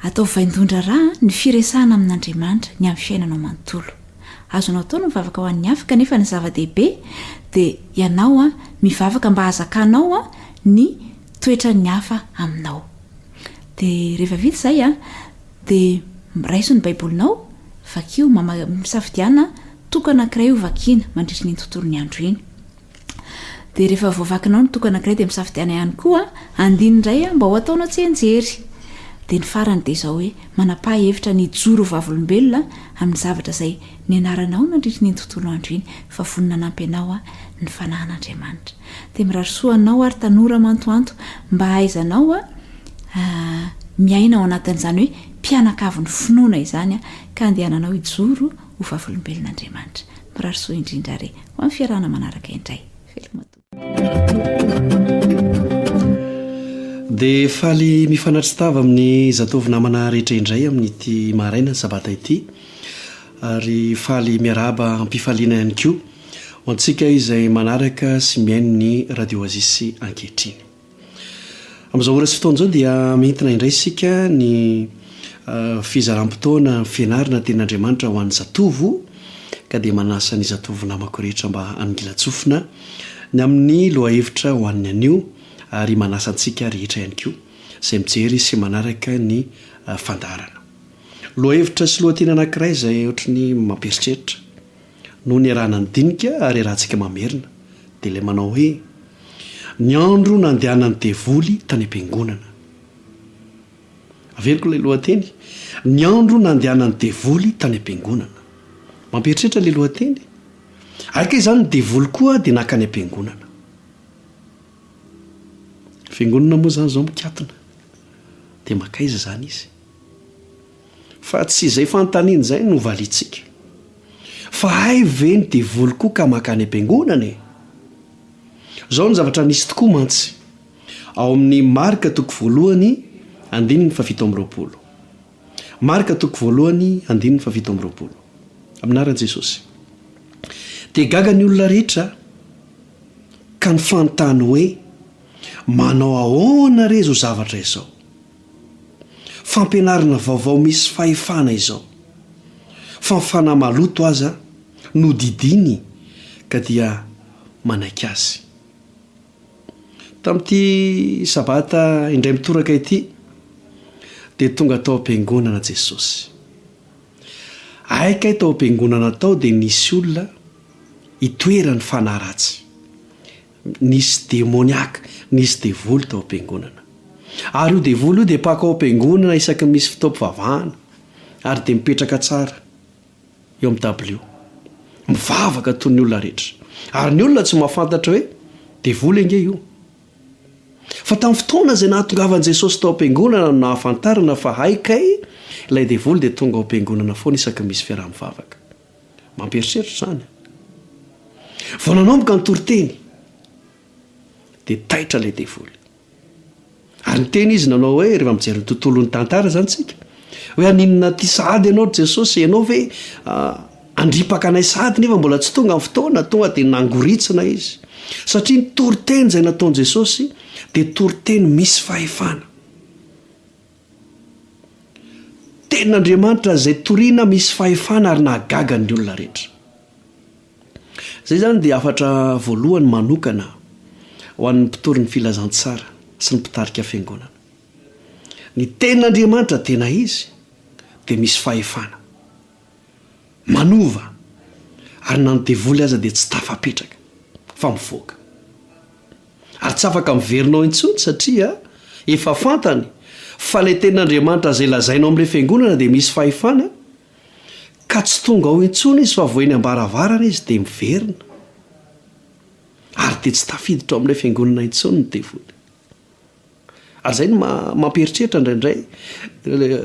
atao vaindondra raha ny firesahana amin'Andriamanitra ny amin'ny fiainanao manontolo azonao atao no mivavaka ho an'ny hafa kanefa ny zava-dehibe dia ianao mivavaka mba hazakanao ny toetra ny hafa aminao dia rehefa vita izay dia raiso ny baibolinao vakio misafidiana tokana ankiray ho vakiana mandritra ny tontolo ny andro iny. Dia rehefa voavakinao ny tokana ankiray dia misafidiana ihany koa andinindray mba ho ataonao tsenjery. Dia ny farany dia izao hoe manapa-hevitra ny joro vavolombelona amin'ny zavatra izay ny anaranao nandritra ny tontolo andro iny fa vonina nampy anao ny fanahin'Andriamanitra. Dia mirarisoanao ary tanora mantoanto mba haizanao miaina ao anatin'izany hoe mpianakavy ny finoana izany ka andehananao ijoro ho vavolombelon'Andriamanitra. Mirarisoa indrindra re ho amin'ny fiarahana manaraka indray. Dia faly mifanatry tava amin'ny zatovy namana rehetra indray amin'ity maraina ny sabata ity ary faly miaraba ampifaliana ihany koa ho antsika izay manaraka sy miaino ny radio Oasis ankehitriny. Amin'izao ora sy fotoana izao dia mientina indray isika ny fizaram-potoana fianarana tenin'Andriamanitra ho an'ny zatovo ka dia manasa ny zatovo namako rehetra mba anilatsofina ny amin'ny lohahevitra ho an'ny anio ary manasa antsika rehetra ihany koa izay mijery sy manaraka ny fandarana. Lohahevitra sy lohateny anankiray izay ohatran'ny mampieritreritra no ny arahana ny dinika ary arahantsika mamerina dia ilay manao hoe ny andro nandehanan'ny devoly tany am-piangonana. Averiko ilay lohateny, ny andro nandehanan'ny devoly tany am-piangonana. Mampieritreritra ilay lohateny. Aka izany ny devoly koa dia naka any am-piangonana. Fiangonana moa zany izao mikatona dia makaiza zany izy fa tsy izay fanontaniana izay no valitsika fa hay ve ny devoly koa ka makany am-piangonana e. Zao ny zavatra nisy tokoa mantsy ao amin'ny Marka 1:17. Marka 1:17 aminaran'i Jesosy. Dia gaga ny olona rehetra ka ny fanontany hoe manao ahoana re izao zavatra izao. Fampianarana vaovao misy fahefana izao. Fa fanahy maloto aza no didiny ka dia manaiky azy. Tamin'ity sabata indray mitoraka ity dia tonga tao am-piangonana Jesosy. Aika tao am-piangonana tao dia nisy olona hitoerany fanahy ratsy. Nisy demoniaka, nisy devoly tao am-piangonana. Ary io devoly io dia paka ao am-piangonana isaky misy fitaovam-pivavahana ary dia mipetraka tsara eo amin'ny dabilio. Mivavaka toy ny olona rehetra. Ary ny olona tsy mahafantatra hoe devoly ange io. Fa tamin'ny fotoana izay nahatongavan'i Jesosy tao am-piangonana no nahafantarana fa haikay ilay devoly dia tonga ao am-piangonana foana isaky misy fiaraha-mivavaka. Mampieritreritra izany. Vao nanomboka ny toriteny dia taitra ilay devoly. Ary ny teny izy nanao hoe rehefa mijery ny tontolon'ny tantara zany tsika hoe aninona ty sahady ianao Jesosy ianao ve andripaka anay sahady nefa mbola tsy tonga amin'ny fotoana tonga dia nangoritsina izy satria ny toriteny izay nataon'i Jesosy dia toriteny misy fahefana. Tenin'Andriamanitra izay toriana misy fahefana ary nahagaga ny olona rehetra. Izay zany dia afatra voalohany manokana ho an'ny mpitory ny filazantsara sy ny mpitarika fiangonana. Ny tenin'Andriamanitra tena izy dia misy fahefana. Manova ary na ny devoly aza dia tsy tafapetraka fa mivoaka. Ary tsy afaka miverinao intsony satria efa fantany fa ilay tenin'Andriamanitra izay lazainao amin'ilay fiangonana dia misy fahefana ka tsy tonga ao intsony izy fa voeny ambaravarana izy dia miverina. Ary dia tsy tafiditra ao amin'ilay fiangonana intsony ny devoly. Ary izay no mampieritreritra indraindray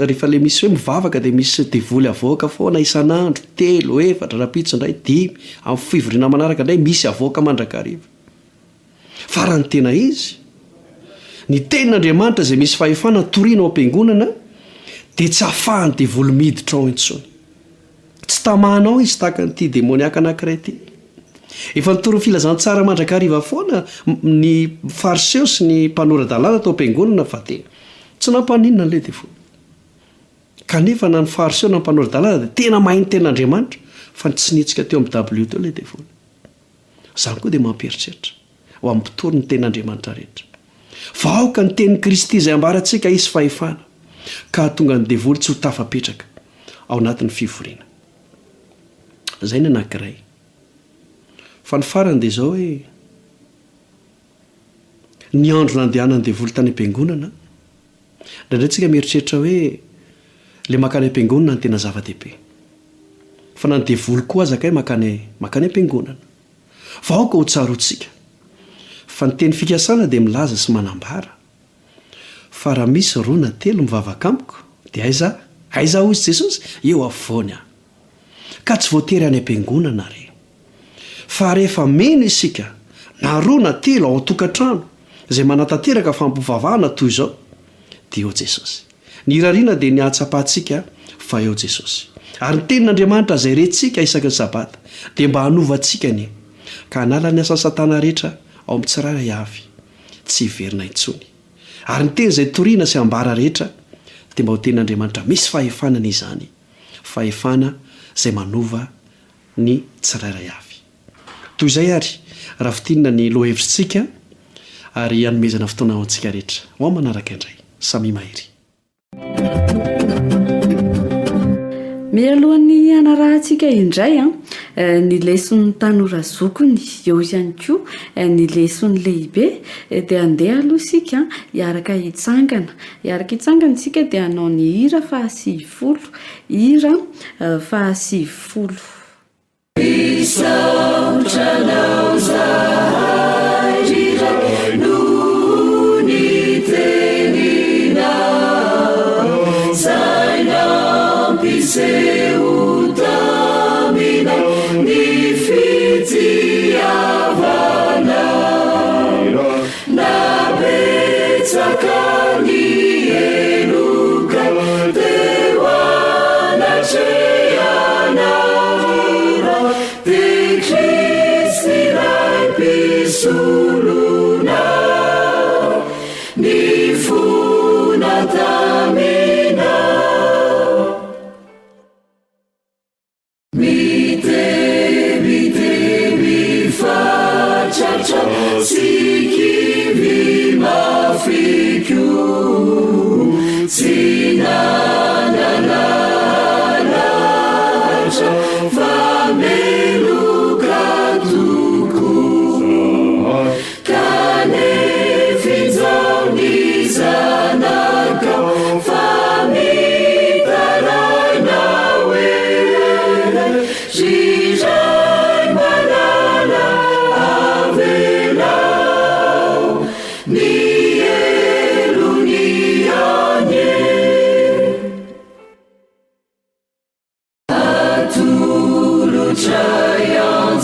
rehefa ilay misy hoe mivavaka dia misy devoly avoaka foana isan'andro 3, 4 rapitso indray 10 amin'ny fivoriana manaraka indray misy avoaka mandrakariva. Fa raha ny tena izy ny tenin'Andriamanitra izay misy fahefana toriana ao am-piangonana dia tsy ahafahany devoly miditra ao intsony. Tsy tamahanao izy tahaka nyity demoniaka anankiray ity. Efa nitory filazantsara mandrakariva foana ny fariseo sy ny mpanoradalàna tao am-piangonana fa dia tsy nampaninona an'ilay devoly. Kanefa na ny fariseo na ny mpanoradalàna dia tena mahay ny tenin'Andriamanitra fa tsy nitsika teo amin'ny dabilio teo ilay devoly. Izany koa dia mampieritreritra ho amin'ny mpitory ny tenin'Andriamanitra rehetra. Vaoka ny tenin'i Kristy izay ambarantsika isy fahefana ka tonga ny devoly tsy ho tafapetraka ao anatin'ny fivoriana. zay ny anankiray fa ny farany dia zao hoe ny andro nandehanany dia volo tany am-piangonana ndraindray tsika mieritreritra hoe le makany am-piangonana ny tena zava-dehibe fa na ny devoly koa azakay makany am-piangonana fa aoka ho tsaroantsika fa ny teny fikasana dia milaza sy manambara fa raha misy 2 na 3 mivavaka amiko dia aiza hoy izy Jesosy eo avoany aho ka tsy voatery any am-piangonana re fa rehefa meno isika na 2 na 3 ao an-tokantrano izay manatanteraka fampovavahana toy izao dia eo Jesosy ny rariana dia ny ahatsapahantsika fa eo Jesosy ary ny tenin'Andriamanitra izay rentsika isaky ny sabata dia mba hanovantsika ny ka hanala ny asa satana rehetra ao amin'ny tsirairay avy tsy hiverina intsony ary ny teny izay toriana sy ambara rehetra dia mba ho tenin'Andriamanitra misy fahefanana izany fahefana izay manova ny tsirairay avy toy izay ary raha fitinina ny lohevitrintsika ary hanomezana fotoana ao antsika rehetra ho ao manaraka indray samy mahery mialohan'ny anarahantsika indray ny leson'ny tanora zokony eo ihany koa ny leson'ny lehibe dia andeha aloha isika hiaraka hitsangana isika dia hanao ny hira 50 hira 50 Isautranaw zahay riray noho ny tenina zay nampiseho tamina ny fitiavana nabetsaka ny enoka teo anatreana Suluna ni funa tamina mite mifachacha sikivi mafiku sinanananacha fameluka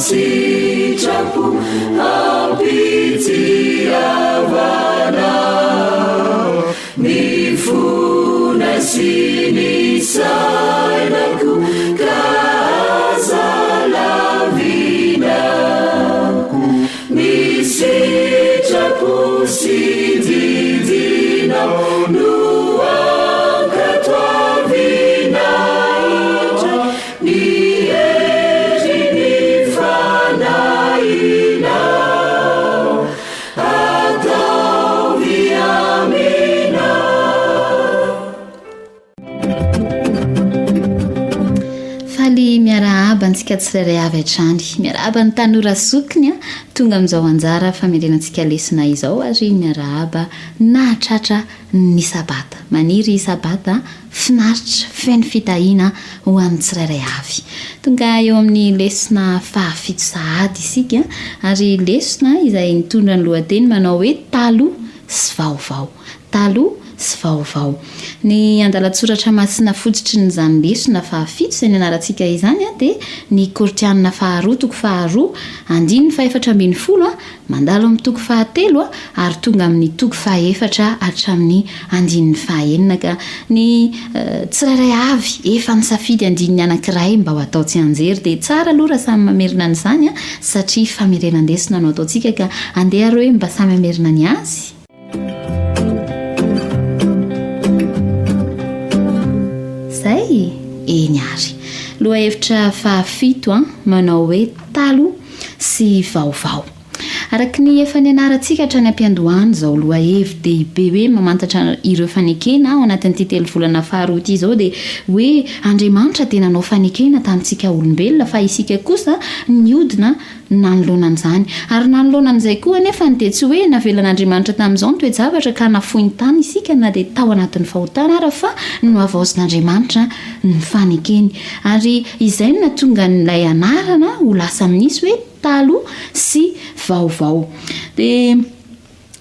Sitrapu apitiavana nifuna sinisainaku kazalavina nisitrapu sididina nuankatwavina miarahaba antsika tsirairay avy hatrany miarahaba ny tanora sokiny tonga amin'izao anjara famerenantsika lesona izao ary miarahaba nahatratra ny sabata maniry sabata finaritra feno fitahiana ho an'ny tsirairay avy tonga eo amin'ny lesona 7 sahady isika ary lesona izay nitondra ny lohateny manao hoe taloha sy vaovao taloha sy vaovao ny andalatsoratra masina fotsitry ny zany lesona 7 izay ny anarantsika izany dia ny Korinthianina 2:2 andiny 4:10 mandalo amin'ny 3 ary tonga amin'ny 4 hatramin'ny andiny 9 ka ny tsirairay avy efa nisafidy andininy anankiray mba ho atao tsy anjery dia tsara aloha raha samy mamerina n'izany satria famerenandesina no ataontsika ka andeha ary hoe mba samy mamerina ny azy zay eny ary lohahevitra 7 manao hoe taloha sy vaovao araka ny efa ny anarantsika hatrany ampiandohany zao loha hevy dehibe hoe mamantatra ireo fanekena ao anatin'ity telo volana faharoa ity zao dia hoe Andriamanitra tena nanao fanekena tamintsika olombelona fa isika kosa niodina nanoloanan'izany ary nanoloanan'izay koa nefa ny dia tsy hoe navelan'Andriamanitra tamin'izao ny toejavatra ka nafoiny tany isika na dia tao anatin'ny fahotana ara fa no avaozin'Andriamanitra ny fanekeny ary izay no natonga n'ilay anarana ho lasa minisy hoe taloha sy vaovao dia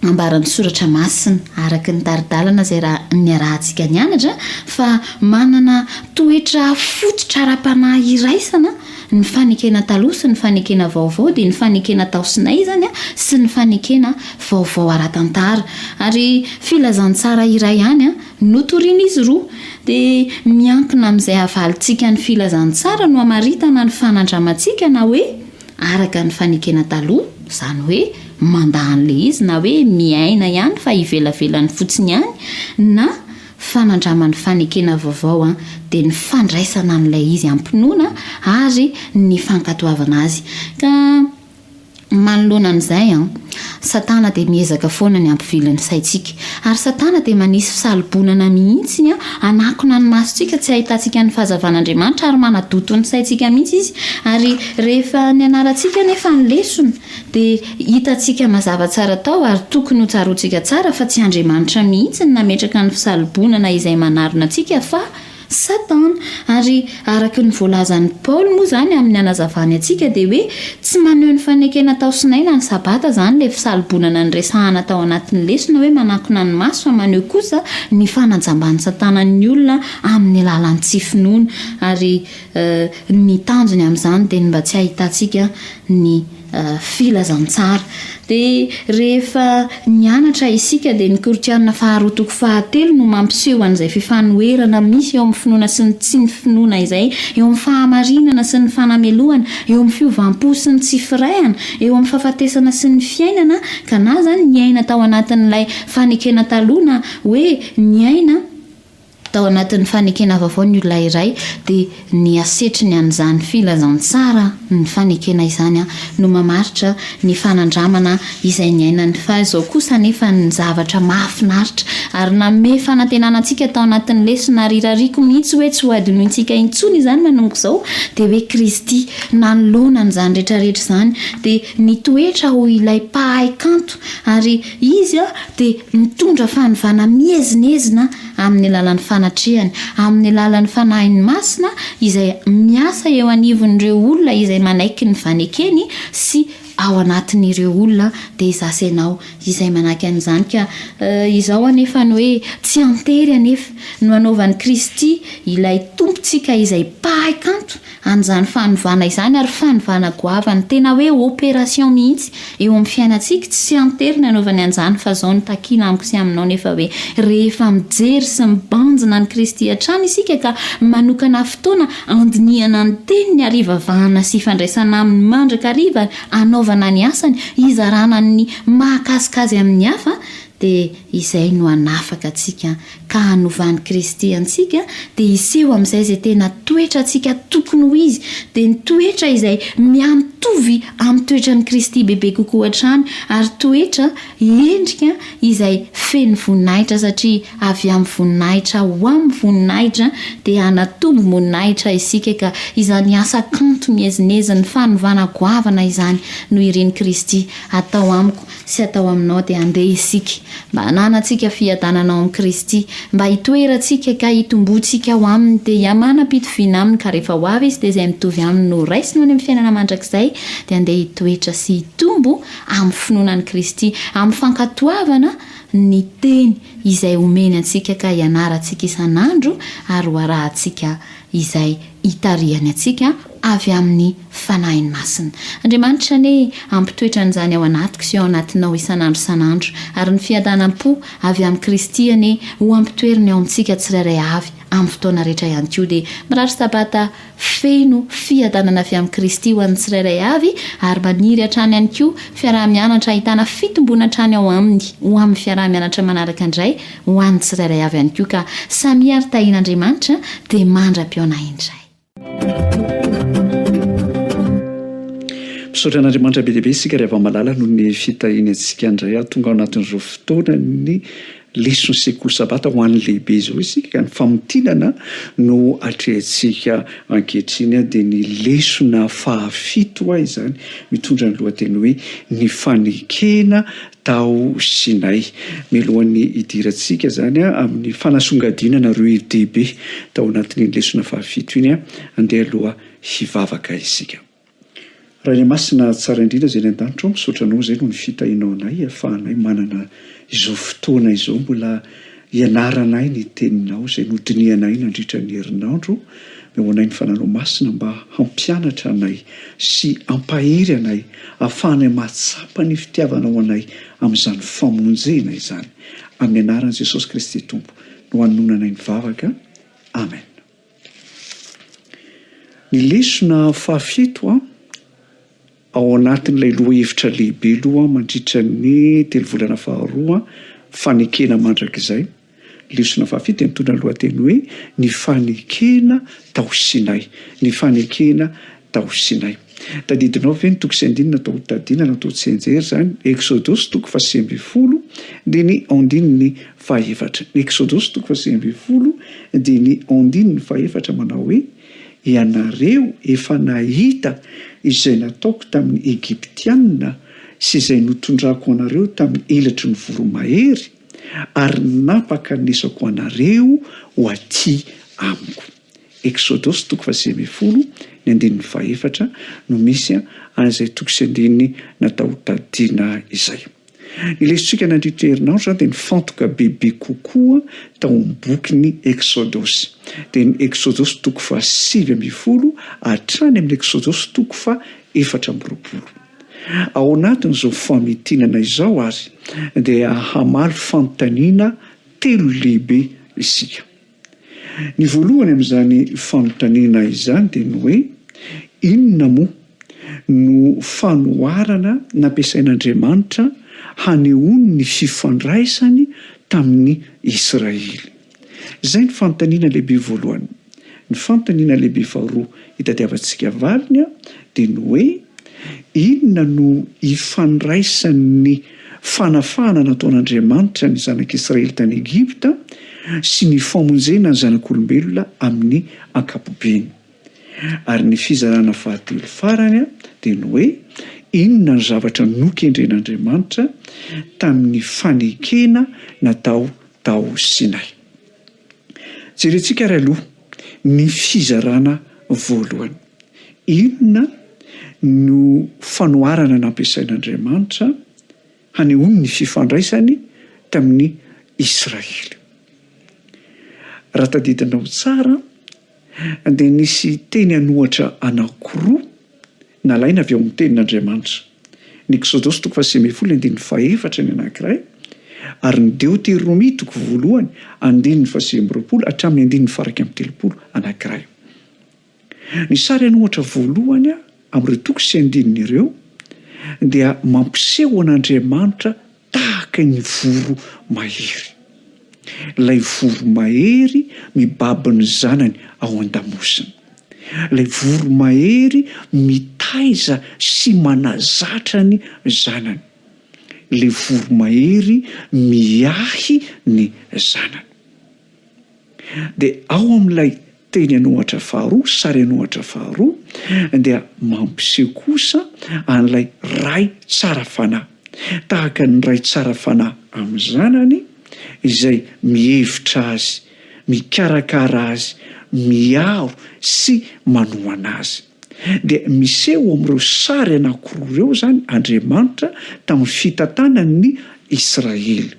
ambaran'ny soratra masina araka ny taridalana izay raha niarahantsika nianatra fa manana toetra fototra ara-panahy iraisana ny fanekena taloha sy ny fanekena vaovao dia ny fanekena taosinay zany sy ny fanekena vaovao ara-tantara ary filazantsara iray ihany notoriana izy roa dia miankina amin'izay havalitsika ny filazantsara no hamaritana ny fanandramantsika na hoe araka ny fanekena taloha izany hoe mandahan'le izy na hoe miaina ihany fa hivelavelany fotsiny ihany na fanandraman'ny fanekena vaovao dia ny fandraisana n'ilay izy ampinoana ary ny fankatoavana azy ka manoloana an'izay Satana dia miezaka foana ny ampivilany saitsika ary Satana dia manisy fisalibonana mihitsy anakona ny masontsika tsy ahitantsika ny fahazavan'Andriamanitra ary manadoto ny saitsika mihitsy izy ary rehefa ny anarantsika nefa ny lesona dia hitantsika mazava tsara tao ary tokony ho tsaroantsika tsara fa tsy Andriamanitra mihitsy ny nametraka ny fisalibonana izay manarona antsika fa Satana ary araka ny voalazan'ny Paoly moa zany amin'ny anazavany antsika dia hoe tsy maneho ny fanekena taosinay na ny sabata zany ilay fisalibonana ny resahana tao anatin'ny lesona hoe manakona ny maso fa maneho kosa ny fanajambany Satana ny olona amin'ny alalan'ny tsy finoana ary ny tanjony amin'izany dia mba tsy ahitantsika ny filazantsara dia rehefa nianatra isika dia ny Korinthiana faharoa toko fahatelo no mampiseho an'izay fifanoherana misy eo amin'ny finoana sy ny tsy ny finoana izay eo amin'ny fahamarinana sy ny fanamelohana eo amin'ny fiovampo sy ny tsy firaiana eo amin'ny fahafatesana sy ny fiainana ka na zany ny aina tao anatin'ilay fanekena taloha na hoe ny aina tao anatin'ny fanekena vaovao ny olona iray dia ny asetry ny an'izany filazantsara ny fanekena izany no mamaritra ny fanandramana izay ny ainany fa izao kosa nefa ny zavatra mahafinaritra ary nanome fanantenanantsika tao anatin'ny lesona rirariko mihitsy hoe tsy ho adinointsika intsony izany manongo izao dia hoe Kristy nanoloana n'izany rehetrarehetra izany dia nitoetra ho ilay mpahay kanto ary izy dia mitondra fanovana miezinezina amin'ny alalan'ny fanatrehany amin'ny alalan'ny fanahin'ny masina izay miasa eo anivon'ireo olona izay manaiky ny fanekeny sy ao anatin'ireo olona dia izasenao izay manaky an'izany ka izao anefa ny hoe tsy antery anefa no anaovan'i Kristy ilay tompontsika izay mpahay kanto an'izany fanovana izany ary fanovana goavany tena hoe opération mihitsy eo amin'ny fiainantsika tsy antery ny anaovany an'izany fa izao ny takina amiko sy aminao nefa hoe rehefa mijery sy mibanjina ny Kristy hatrany isika ka manokana fotoana andinihana ny teny ny arivavahana sy fandraisana amin'ny mandraka ariva anaovana ny asany izarana ny mahakasikazy amin'ny hafa dia izay no anafaka antsika ka hanovan'ny Kristy antsika dia iseho amin'izay izay tena toetra antsika tokony ho izy dia ny toetra izay miamitovy amin'ny toetra ny Kristy bebe kokoa hatrany ary toetra endrika izay feno voninahitra satria avy amin'ny voninahitra ho amin'ny voninahitra dia anatombo voninahitra isika ka izany asa kanto miezineziny fanovana goavana izany no ireny Kristy atao amiko sy atao aminao dia andeha isika mba hananantsika fiadanana ao amin'ny Kristy mba hitoerantsika ka hitombontsika ao aminy dia hiamanam-pitoviana aminy ka rehefa ho avy izy dia izay mitovy aminy no raisina any amin'ny fiainana mandrakizay dia andeha hitoetra sy hitombo amin'ny finoanan'i Kristy amin'ny fankatoavana ny teny izay omeny antsika ka hianarantsika isan'andro ary ho arahantsika izay hitarihany antsika avy amin'ny fanahin'ny masina. Andriamanitra ne ampitoetra an'izany ao anatiko sy ao anatinao isan'andro isan'andro ary ny fiadanam-po avy amin'ny Kristy ane ho ampitoeriny ao amintsika tsirairay avy amin'ny fotoana rehetra ihany koa dia mirary sabata feno fiadanana avy amin'ny Kristy ho an'ny tsirairay avy ary maniry hatrany ihany koa fiarah-mianatra ahitana fitombona hatrany ao aminy ho amin'ny fiarah-mianatra manaraka indray ho an'ny tsirairay avy ihany koa ka samy ary tahin'Andriamanitra dia mandra-piona indray. misaotra an'andriamanitra be dehibe isika rehefa malala noho ny fitahiny antsika andray tonga ao anatin'izao fotoana ny lesony sekoly sabata ho an'ny lehibe izao isika ny famotinana no atrehantsika ankehitriny dia ny lesona fahafito izany mitondra ny lohateny hoe ny fanekena tao Sinay. Mialohan'ny idirantsika zany amin'ny fanasongadinana reo dehibe tao anatin'ny lesona fahafito iny andeha aloha hivavaka isika. Raha ny masina tsara indrindra izay ny an-danitra misaotranao izay no ny fitahinao anay ahafahanay manana izao fotoana izao mbola ianaranay ny teninao izay nodinianay nandritra ny herinandro ho anay ny fananao masina mba hampianatra anay sy hampahery anay ahafahanay mahatsapa ny fitiavanao anay amin'izany famonjena izany amin'ny anaran'i Jesosy Kristy Tompo no hanonanay ny vavaka. Amen. Ny lesona fahafito ao anatin'ilay lohahevitra lehibe aloha mandritra ny 3 volana faharoa fanekena mandrakizay. Lesona fahafito dia mitondra ny lohateny hoe ny fanekena tao Sinay. Ny fanekena tao Sinay. Tadidinao ve ny toko sy andinina natao tadina natao tsy enjery zany Exodus toko 10 dia ny andininy 4. Exodus toko 10 dia ny andininy 4 manao hoe ianareo efa nahita izay nataoko tamin'ny Egiptianina sy izay notondrako anareo tamin'ny elatry ny voromahery ary napaka nesako anareo ho aty amiko. Exodus toko 10 ny andininy 4 no misy an'izay toko sy andininy natao tadiana izay. Ny lesontsika nandritra herinandro zany dia nifantoka bebe kokoa tao am-bokin'ny Exodus. Dia ny Exodus toko 7 hatrany amin'ny Exodus toko 4. Ao anatin'izao famitinana izao ary dia hamaly fanontaniana 3 lehibe isika. Ny voalohany amin'izany fanontaniana izany dia ny hoe inona moa no fanoharana nampiasain'Andriamanitra hanehoany ny fifandraisany tamin'ny Israely. Izay ny fanontaniana lehibe voalohany. Ny fanontaniana lehibe faharoa hitadiavantsika valiny dia ny hoe inona no ifandraisan'ny fanafahana nataon'Andriamanitra ny zanak'Israely tany Egipta sy ny famonjena ny zanak'olombelona amin'ny ankapobeny. Ary ny fizarana fahatelo farany dia ny hoe inona ny zavatra nokendren'Andriamanitra tamin'ny fanekena natao tao Sinay. Jerentsika ry aloha ny fizarana voalohany. Inona no fanoharana nampiasain'Andriamanitra hanehoany ny fifandraisany tamin'ny Israely. Raha tadidinao tsara dia nisy teny anohatra anankiroa nalaina avy ao amin'ny tenin'Andriamanitra. Ny Exodus toko 10 andininy 4 ny anankiray ary ny Deuteronomia toko 1 andininy 20 hatramin'ny andininy 130 anankiray. Ny sary anohatra voalohany amin'ireo toko sy andininy ireo dia mampiseho an'Andriamanitra tahaka ny voro mahery. Ilay voro mahery mibaby ny zanany ao an-damosina. Ilay voro mahery mitaiza sy manazatra ny zanany. Ilay voro mahery miahy ny zanany. Dia ao amin'ilay teny anohatra faharoa, sary anohatra faharoa dia mampiseho kosa an'ilay ray tsara fanahy. Tahaka ny ray tsara fanahy amin'ny zanany izay mihevitra azy, mikarakara azy, miaro sy manohana azy. Dia miseho amin'ireo sary anankiroa ireo zany Andriamanitra tamin'ny fitantanany Israely.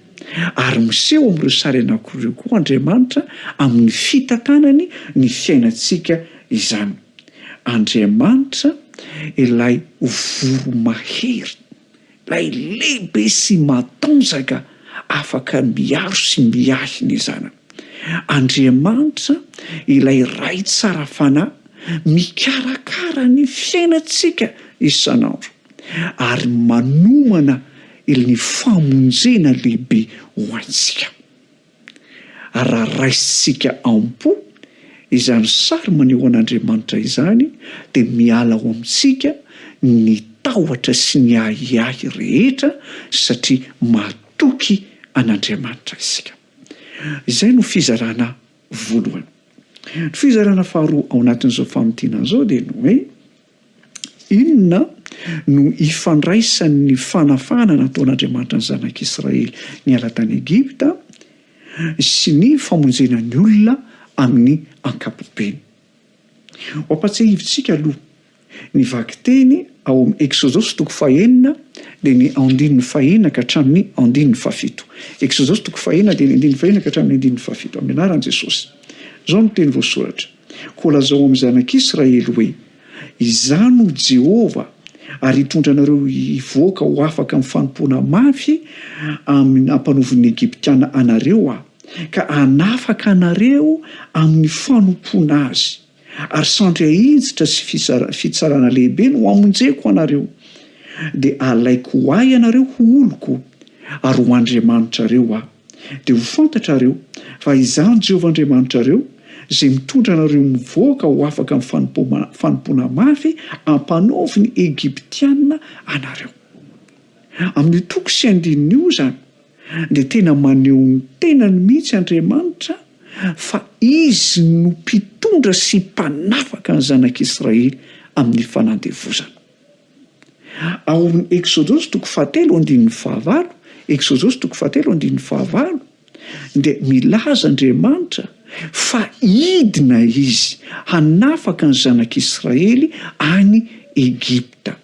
Ary miseho amin'ireo sary anankiroa ireo koa Andriamanitra amin'ny fitantanany ny fiainantsika izany. Andriamanitra ilay voro mahery, ilay lehibe sy matanjaka afaka miaro sy miahy ny zanany. Andriamanitra ilay ray tsara fanahy mikarakara ny fiainantsika isanandro ary manomana ny famonjena lehibe ho antsika. Raha raisitsika am-po izany sary maneho an'Andriamanitra izany dia miala ao amintsika ny matahotra sy ny ahiahy rehetra satria matoky an'Andriamanitra isika. Izay no fizarana voalohany. Ny fizarana faharoa ao anatin'izao famotiana izao dia no hoe inona no ifandraisan'ny fanafana nataon'Andriamanitra ny zanak'Israely niala tany Egipta sy ny famonjena ny olona amin'ny ankapobeny. Ampatsahivitsika aloha ny vaky teny ao amin'ny Exodosy 9 dia ny 9 ka hatramin'ny 7. Exodosy 9 dia ny 9 ka hatramin'ny 7 amin'ny anaran'i Jesosy. Izao no teny voasoratra: koa lazao amin'ny zanak'Israely hoe, izaho no Jehova, ary hitondra anareo hivoaka ho afaka amin'ny fanompoana mafy amin'ny ampanovin'ny Egiptiana anareo aho, ka hanafaka anareo amin'ny fanompoana azy, ary sandry ahitsitra sy fitsarana lehibe no hamonjeko anareo. Dia alaiko ho ahy anareo ho oloko, ary ho Andriamanitrareo aho. Dia ho fantatrareo fa izaho Jehovah Andriamanitrareo, izay mitondra anareo mivoaka ho afaka amin'ny fanompoana mafy ampanaoviny Egiptiana anareo. Amin'ny toko sy andininy io zany dia tena maneho ny tenany mihitsy Andriamanitra fa izy no mpitondra sy mpanafaka ny zanak'Israely amin'ny fanandevozana. Ao amin'ny Exodosy 7:15, Exodosy 7:15 dia milaza Andriamanitra fa idina izy hanafaka ny zanak'Israely any Egipta.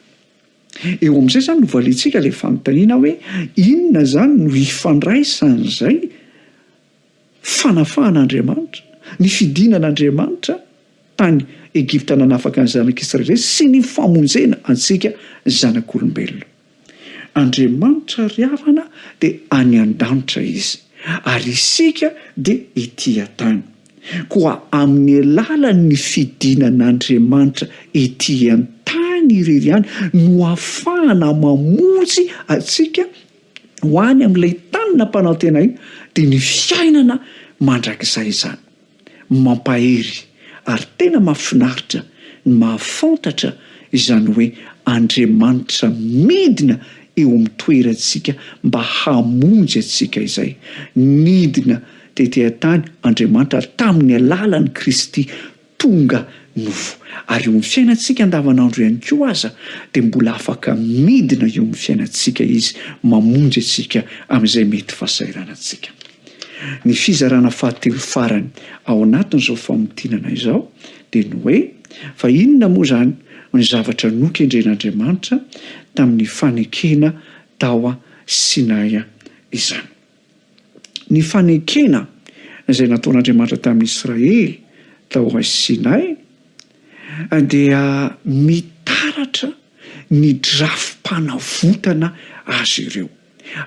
Eo amin'izay zany no voalintsika ilay fanontaniana hoe inona zany no ifandraisan'izay fanafahan'Andriamanitra, ny fidinan'Andriamanitra tany Egipta nanafaka ny zanak'Israely sy ny famonjena antsika zanak'olombelona. Andriamanitra ry havana dia any an-danitra izy, ary isika dia ety an-tany. Koa amin'ny alalan'ny fidinan'Andriamanitra ety an-tany irery ihany no ahafahana mamonjy antsika ho any amin'ilay tany nampanantena iny, dia ny fiainana mandrakizay izany mampahery ary tena mahafinaritra ny mahafantatra izany hoe Andriamanitra midina eo amin'ny toerantsika mba hamonjy antsika izay. Nidina tety an-tany Andriamanitra ary tamin'ny alalan'i Kristy tonga nofo. Ary eo amin'ny fiainantsika andavanandro ihany koa aza dia mbola afaka midina eo amin'ny fiainantsika izy mamonjy antsika amin'izay mety fahasahiranantsika. Ny fizarana fahatelo farany ao anatin'izao famotinana izao dia ny hoe fa inona moa zany ny zavatra nokendren'Andriamanitra tamin'ny fanekena tao a Sinay izany. Ny fanekena izay nataon'Andriamanitra tamin'ny Israely tao a Sinay dia mitaratra ny drafim-panavotana azy ireo.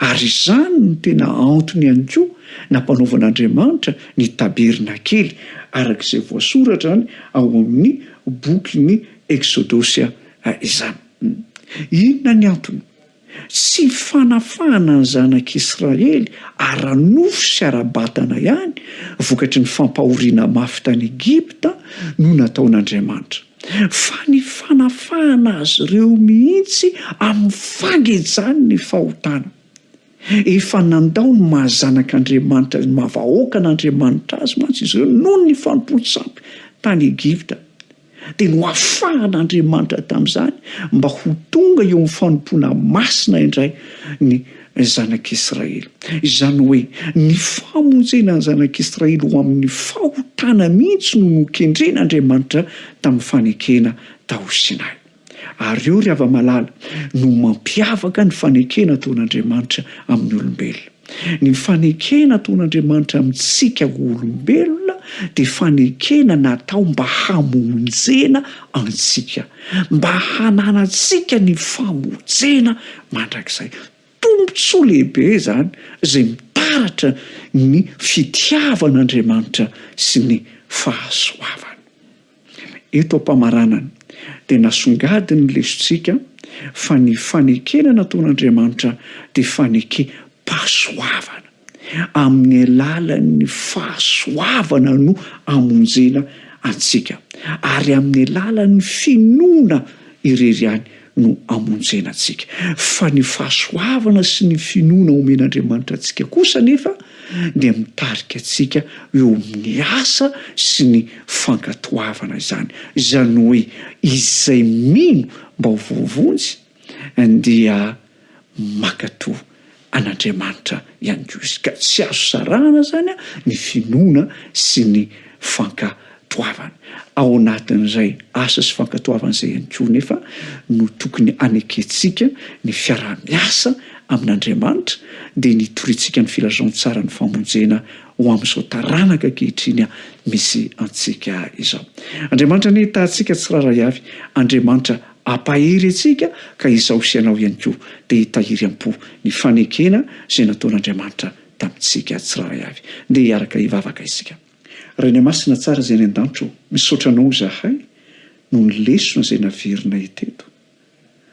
Ary izany no tena antony ihany koa nampanaovan'Andriamanitra ny tabernakely arak'izay voasoratra any ao amin'ny boky ny Exodosy izany. Inona ny antony? Tsy fanafahana ny zanak'Israely ara-nofo sy ara-batana ihany vokatry ny fampahoriana mafy tany Egipta no nataon'Andriamanitra, fa ny fanafahana azy ireo mihitsy amin'ny fangejany ny fahotana. Efa nandao ny mahazanak'Andriamanitra, ny mahavahoaka n'Andriamanitra azy mantsy izy ireo noho ny fanompoan-tsampy tany Egipta. Dia no ahafahan'Andriamanitra tamin'izany mba ho tonga eo amin'ny fanompoana masina indray ny zanak'Israely. Izany hoe ny famonjena ny zanak'Israely ho amin'ny fahotana mihitsy no nokendren'Andriamanitra tamin'ny fanekena tao Sinay. Ary eo ry hava-malala no mampiavaka ny fanekena ataon'Andriamanitra amin'ny olombelona. Ny fanekena ataon'Andriamanitra amintsika olombelona dia fanekena natao mba hamonjena antsika, mba hananantsika ny famonjena mandrakizay. Tombontsoa lehibe zany izay mitaratra ny fitiavan'Andriamanitra sy ny fahasoavany. Eto am-pamaranana dia nasongadiny lesontsika fa ny fanekena nataon'Andriamanitra dia pahasoavana. Amin'ny alalan'ny fahasoavana no amonjena antsika, ary amin'ny alalan'ny finoana irery ihany no amonjena antsika fa ny fahasoavana sy ny finoana omen'andriamanitra antsika kosa nefa dia mitarika antsika eo amin'ny asa sy ny fankatoavana izany hoe izay mino mba ho vovonjy dia makatoa an'andriamanitra ihany koa izy ka tsy azo sarahana zany ny finoana sy ny fankatoavana ao anatin'izay asa sy fankatoavana izay ihany koa nefa no tokony aneketsika ny fiarah-miasa amin'andriamanitra dia nitoritsika ny filazantsara ny famonjena ho amin'izao taranaka ankehitriny misy antsika izao. Andriamanitra ny hitantsika tsiraray avy, Andriamanitra ampahery antsika ka izao sianao ihany koa dia hitahiry-am-po ny fanekena izay nataon'Andriamanitra tamintsika tsiraray avy. Dia hiaraka hivavaka isika. Rainy masina tsara izay ny an-danitro, misaotra anao zahay no ny lesona izay naverinay teto.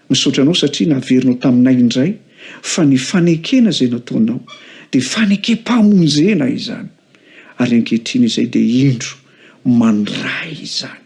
Misaotra anao satria naverinao taminay indray fa ny fanekena izay nataonao dia fanekem-pamonjena izany. Ary ankehitriny izay dia indro mandray izany.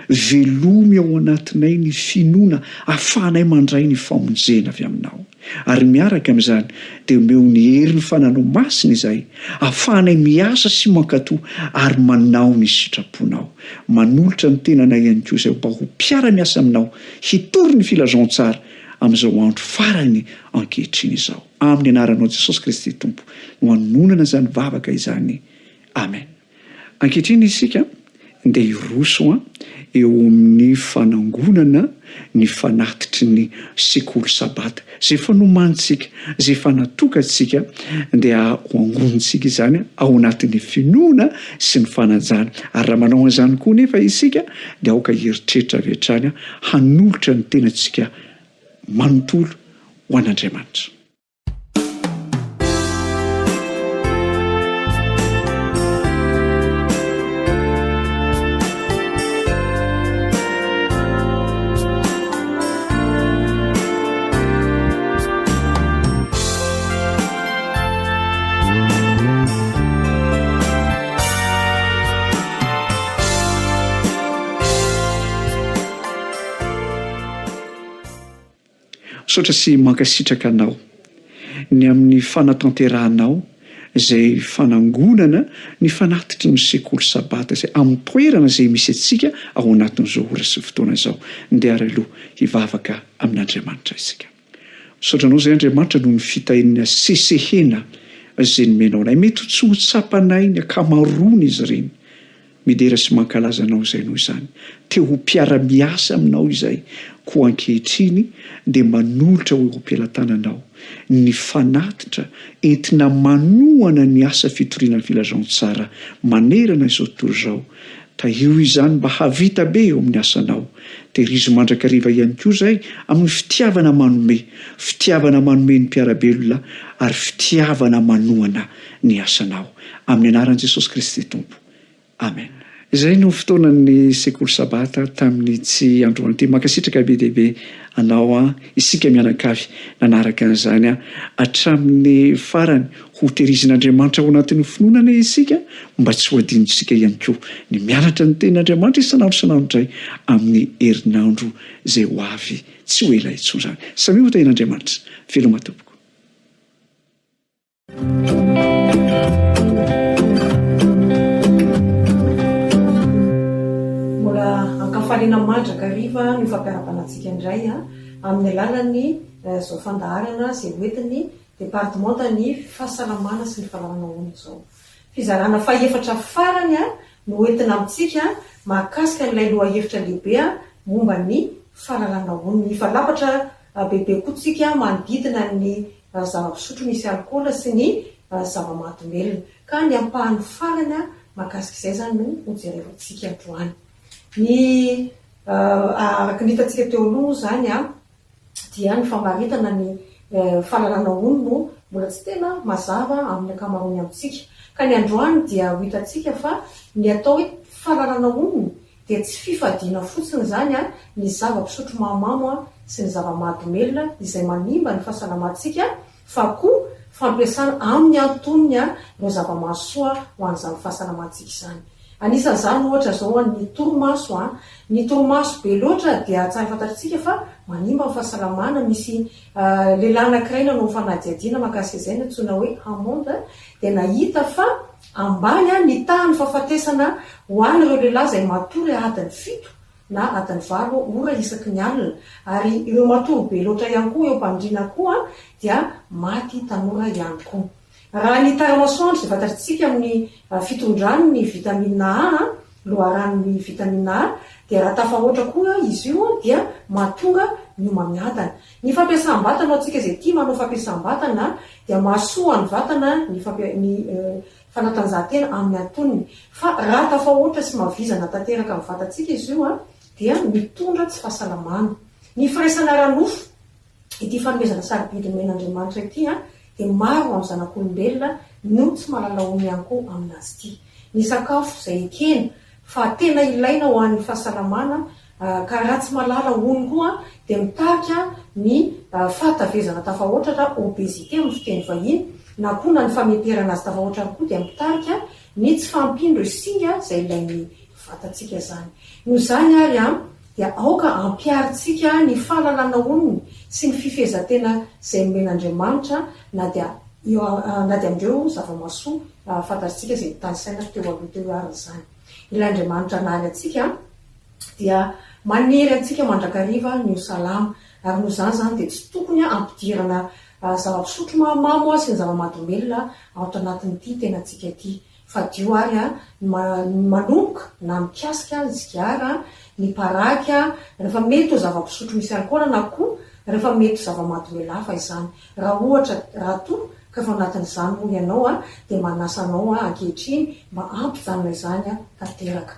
Velomy ao anatinay ny finoana ahafahanay mandray ny famonjena avy aminao. Ary miaraka amin'izany dia omeo ny hery ny fananao masina izay ahafahanay miasa sy mankatoa ary manao ny sitraponao. Manolotra ny tenanay ihany koa izay mba ho mpiara-miasa aminao hitory ny filazantsara amin'izao andro farany ankehitriny izao. Amin'ny anaranao Jesosy Kristy Tompo no hanonana izany vavaka izany. Amen. Ankehitriny isika dia hiroso eo amin'ny fanangonana ny fanatitry ny sekoly sabata izay fanomantsika, izay fanatokatsika dia ho angonitsika izany ao anatin'ny finoana sy ny fanajana. Ary raha manao an'izany koa nefa isika dia aoka heritreritra avy hatrany hanolotra ny tenantsika manontolo ho an'Andriamanitra. Sotra sy mankasitraka anao ny amin'ny fanatanteranao izay fanangonana ny fanatitry ny sekoly sabata izay amin'ny toerana izay misy antsika ao anatin'izao ora sy fotoana izao. Dia ary aloha hivavaka amin'Andriamanitra isika. Sotra anao izay Andriamanitra noho ny fitahiana sesehena izay nomenao anay. Mety tsy ho tsapanay ny akamaroany izy ireny. Midera sy mankalaza anao izay noho izany. Te ho mpiara-miasa aminao izay koa ankehitriny dia manolotra ho am-pialantananao ny fanatitra entina manohana ny asa fitoriana ny filazantsara manerana izao tontolo izao. Io izany mba havita be eo amin'ny asanao. Tehirizo mandrakariva ihany koa izay amin'ny fitiavana manome ny mpiarabelona ary fitiavana manohana ny asanao. Amin'ny anaran'i Jesosy Kristy Tompo. Amen. Izay no fotoanan'ny sekoly sabata tamin'ny tsy androany ty. Mankasitraka be dehibe anao isika mianakavy nanaraka an'izany hatramin'ny farany ho terizin'Andriamanitra ao anatin'ny finoanana isika mba tsy ho adinontsika ihany koa ny mianatra ny tenin'Andriamanitra isanandro indray amin'ny herinandro izay ho avy tsy ho ela intsony izany. Samy ho tain'Andriamanitra veloma tompoko. Falena mandrakariva ny fampiara-panatsika indray amin'ny alalany izao fandaharana izay hoentiny departementany fahasalamana sy ny fahalalana izao. Fizarana fahaefatra farany no entina amintsika mahakasika n'ilay lohahevitra lehibe momba ny fahalalana ny falapatra bebe kotsika manodidina ny zava-pisotro misy alikaola sy ny zava-mahadomelona ka ny ampahan'ny farany mahakasika izay zany no hojerevantsika androany. Ny araka ny hitantsika teo aloha zany dia ny famaritana ny fahalalana ono no mbola tsy tena mazava amin'ny ankamaroany amintsika. Ka ny androany dia ho hitantsika fa ny atao hoe fahalalana ono dia tsy fifadiana fotsiny zany ny zava-pisotro mahamamo sy ny zava-mahadomelona izay manimba ny fahasalamantsika fa koa fampiasana amin'ny antonony ireo zava-mahasoa ho an'izany fahasalamantsika izany. anisan'izany ohatra zao ny torimaso ny torimaso be loatra dia tsara fantatritsika fa manimba ny fahasalamana. Misy lehilahy anankiray nanao fanadihadiana mahakasika izay antsoina hoe Hamonde dia nahita fa ambany ny tahany fahafatesana ho an'ireo lehilahy izay matory adiny 7 na adiny 8 ora isaky ny alina, ary ireo matory be loatra ihany koa eo mpandriana koa dia maty tanora ihany koa. Raha ny taramasoandro izay fantatritsika amin'ny fitondrany ny vitamina A, loharan'ny vitamina A, dia raha tafahoatra koa izy io dia mahatonga ny homamiadana. Ny fampiasam-batana atsika izay tia manao fampiasam-batana dia mahasoa ny vatana ny fanatanjahantena amin'ny antonony, fa raha tafahoatra sy mahavizana tanteraka amin'ny vatantsika izy io dia mitondra tsy fahasalamana. Ny firaisana ranofo, ity fanomezana sarobidy men'Andriamanitra ity dia maro amin'ny zanak'olombelona no tsy mahalala ony ihany koa aminazy ity. Ny sakafo izay ekena fa tena ilaina ho an'ny fahasalamana, ka raha tsy mahalala ony koa dia mitarika ny fahatavezana tafahoatra ra obésité amin'ny fiteny vahiny, na koa na ny fameterana azy tafahoatra koa dia mitarika ny tsy fampindro singa izay ilain'ny vatantsika zany. Noho izany ary dia aoka ampiaritsika ny fahalalana oniny sy ny fifehezantena izay men'Andriamanitra na dia amin'ireo zava-masoa fantatritsika izay tanysaina teo aloha teo ariny zany. Ilain'Andriamanitra nary atsika dia manery atsika mandrakariva ny salama, ary noho izany zany dia tsy tokony ampidirana zava-pisotro mahamamo sy ny zava-mahadomelona ao anatin'ity tenantsika ity, fa dio ary manomboka na mikasika ny sigara, ny paraka, rehefa mety ho zava-pisotro misy alcool na koa rehefa mety zava-mahadomela hafa izany. Raha ohatra raha to ka fa anatin'izany moa ianao dia manasa anao ankehitriny mba ampijanona izany tanteraka.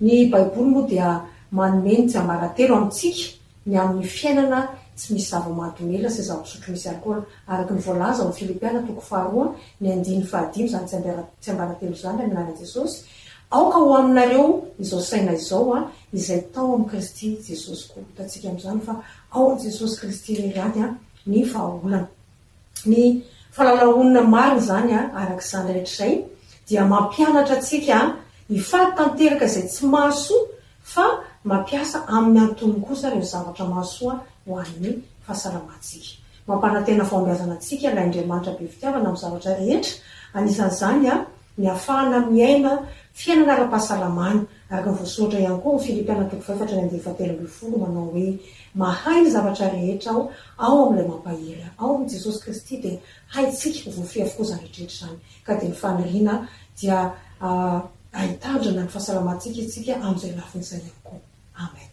Ny baiboly moa dia manome ny tsiambaratelo amintsika ny amin'ny fiainana tsy misy zava-mahadomela sy zava-pisotro misy alcool, araky ny voalaza amin'ny Filipiana 4:2 ny 5:5 zany tsiambaratelo zany amin'ny anaran'i Jesosy. Aoka ho aminareo izao saina izao izay tao amin'ny Kristy Jesosy koa. Hitantsika amin'izany fa ao amin'i Jesosy Kristy rehady ny vahaolana. Ny fahalalaonina marina zany arak'izany rehetr'izay dia mampianatra atsika hifahatanteraka izay tsy mahasoa, fa mampiasa amin'ny antony kosa ireo zavatra mahasoa ho an'ny fahasalamantsika. Mampanantena fahombiazana atsika ilay Andriamanitra be fitiavana amin'ny zavatra rehetra, anisan'izany ny ahafahana miaina fiainana ara-pahasalamana, araka ny voasoratra ihany koa ny Filipiana 4:13 manao hoe mahay ny zavatra rehetra ao amin'ilay mampahery, ao amin'i Jesosy Kristy dia haitsika voafehy avokoa izany rehetrarehetra izany. Ka dia ny faniriana dia ahitandrina ny fahasalamantsika isika amin'izay lafin'izay ihany koa. Amen.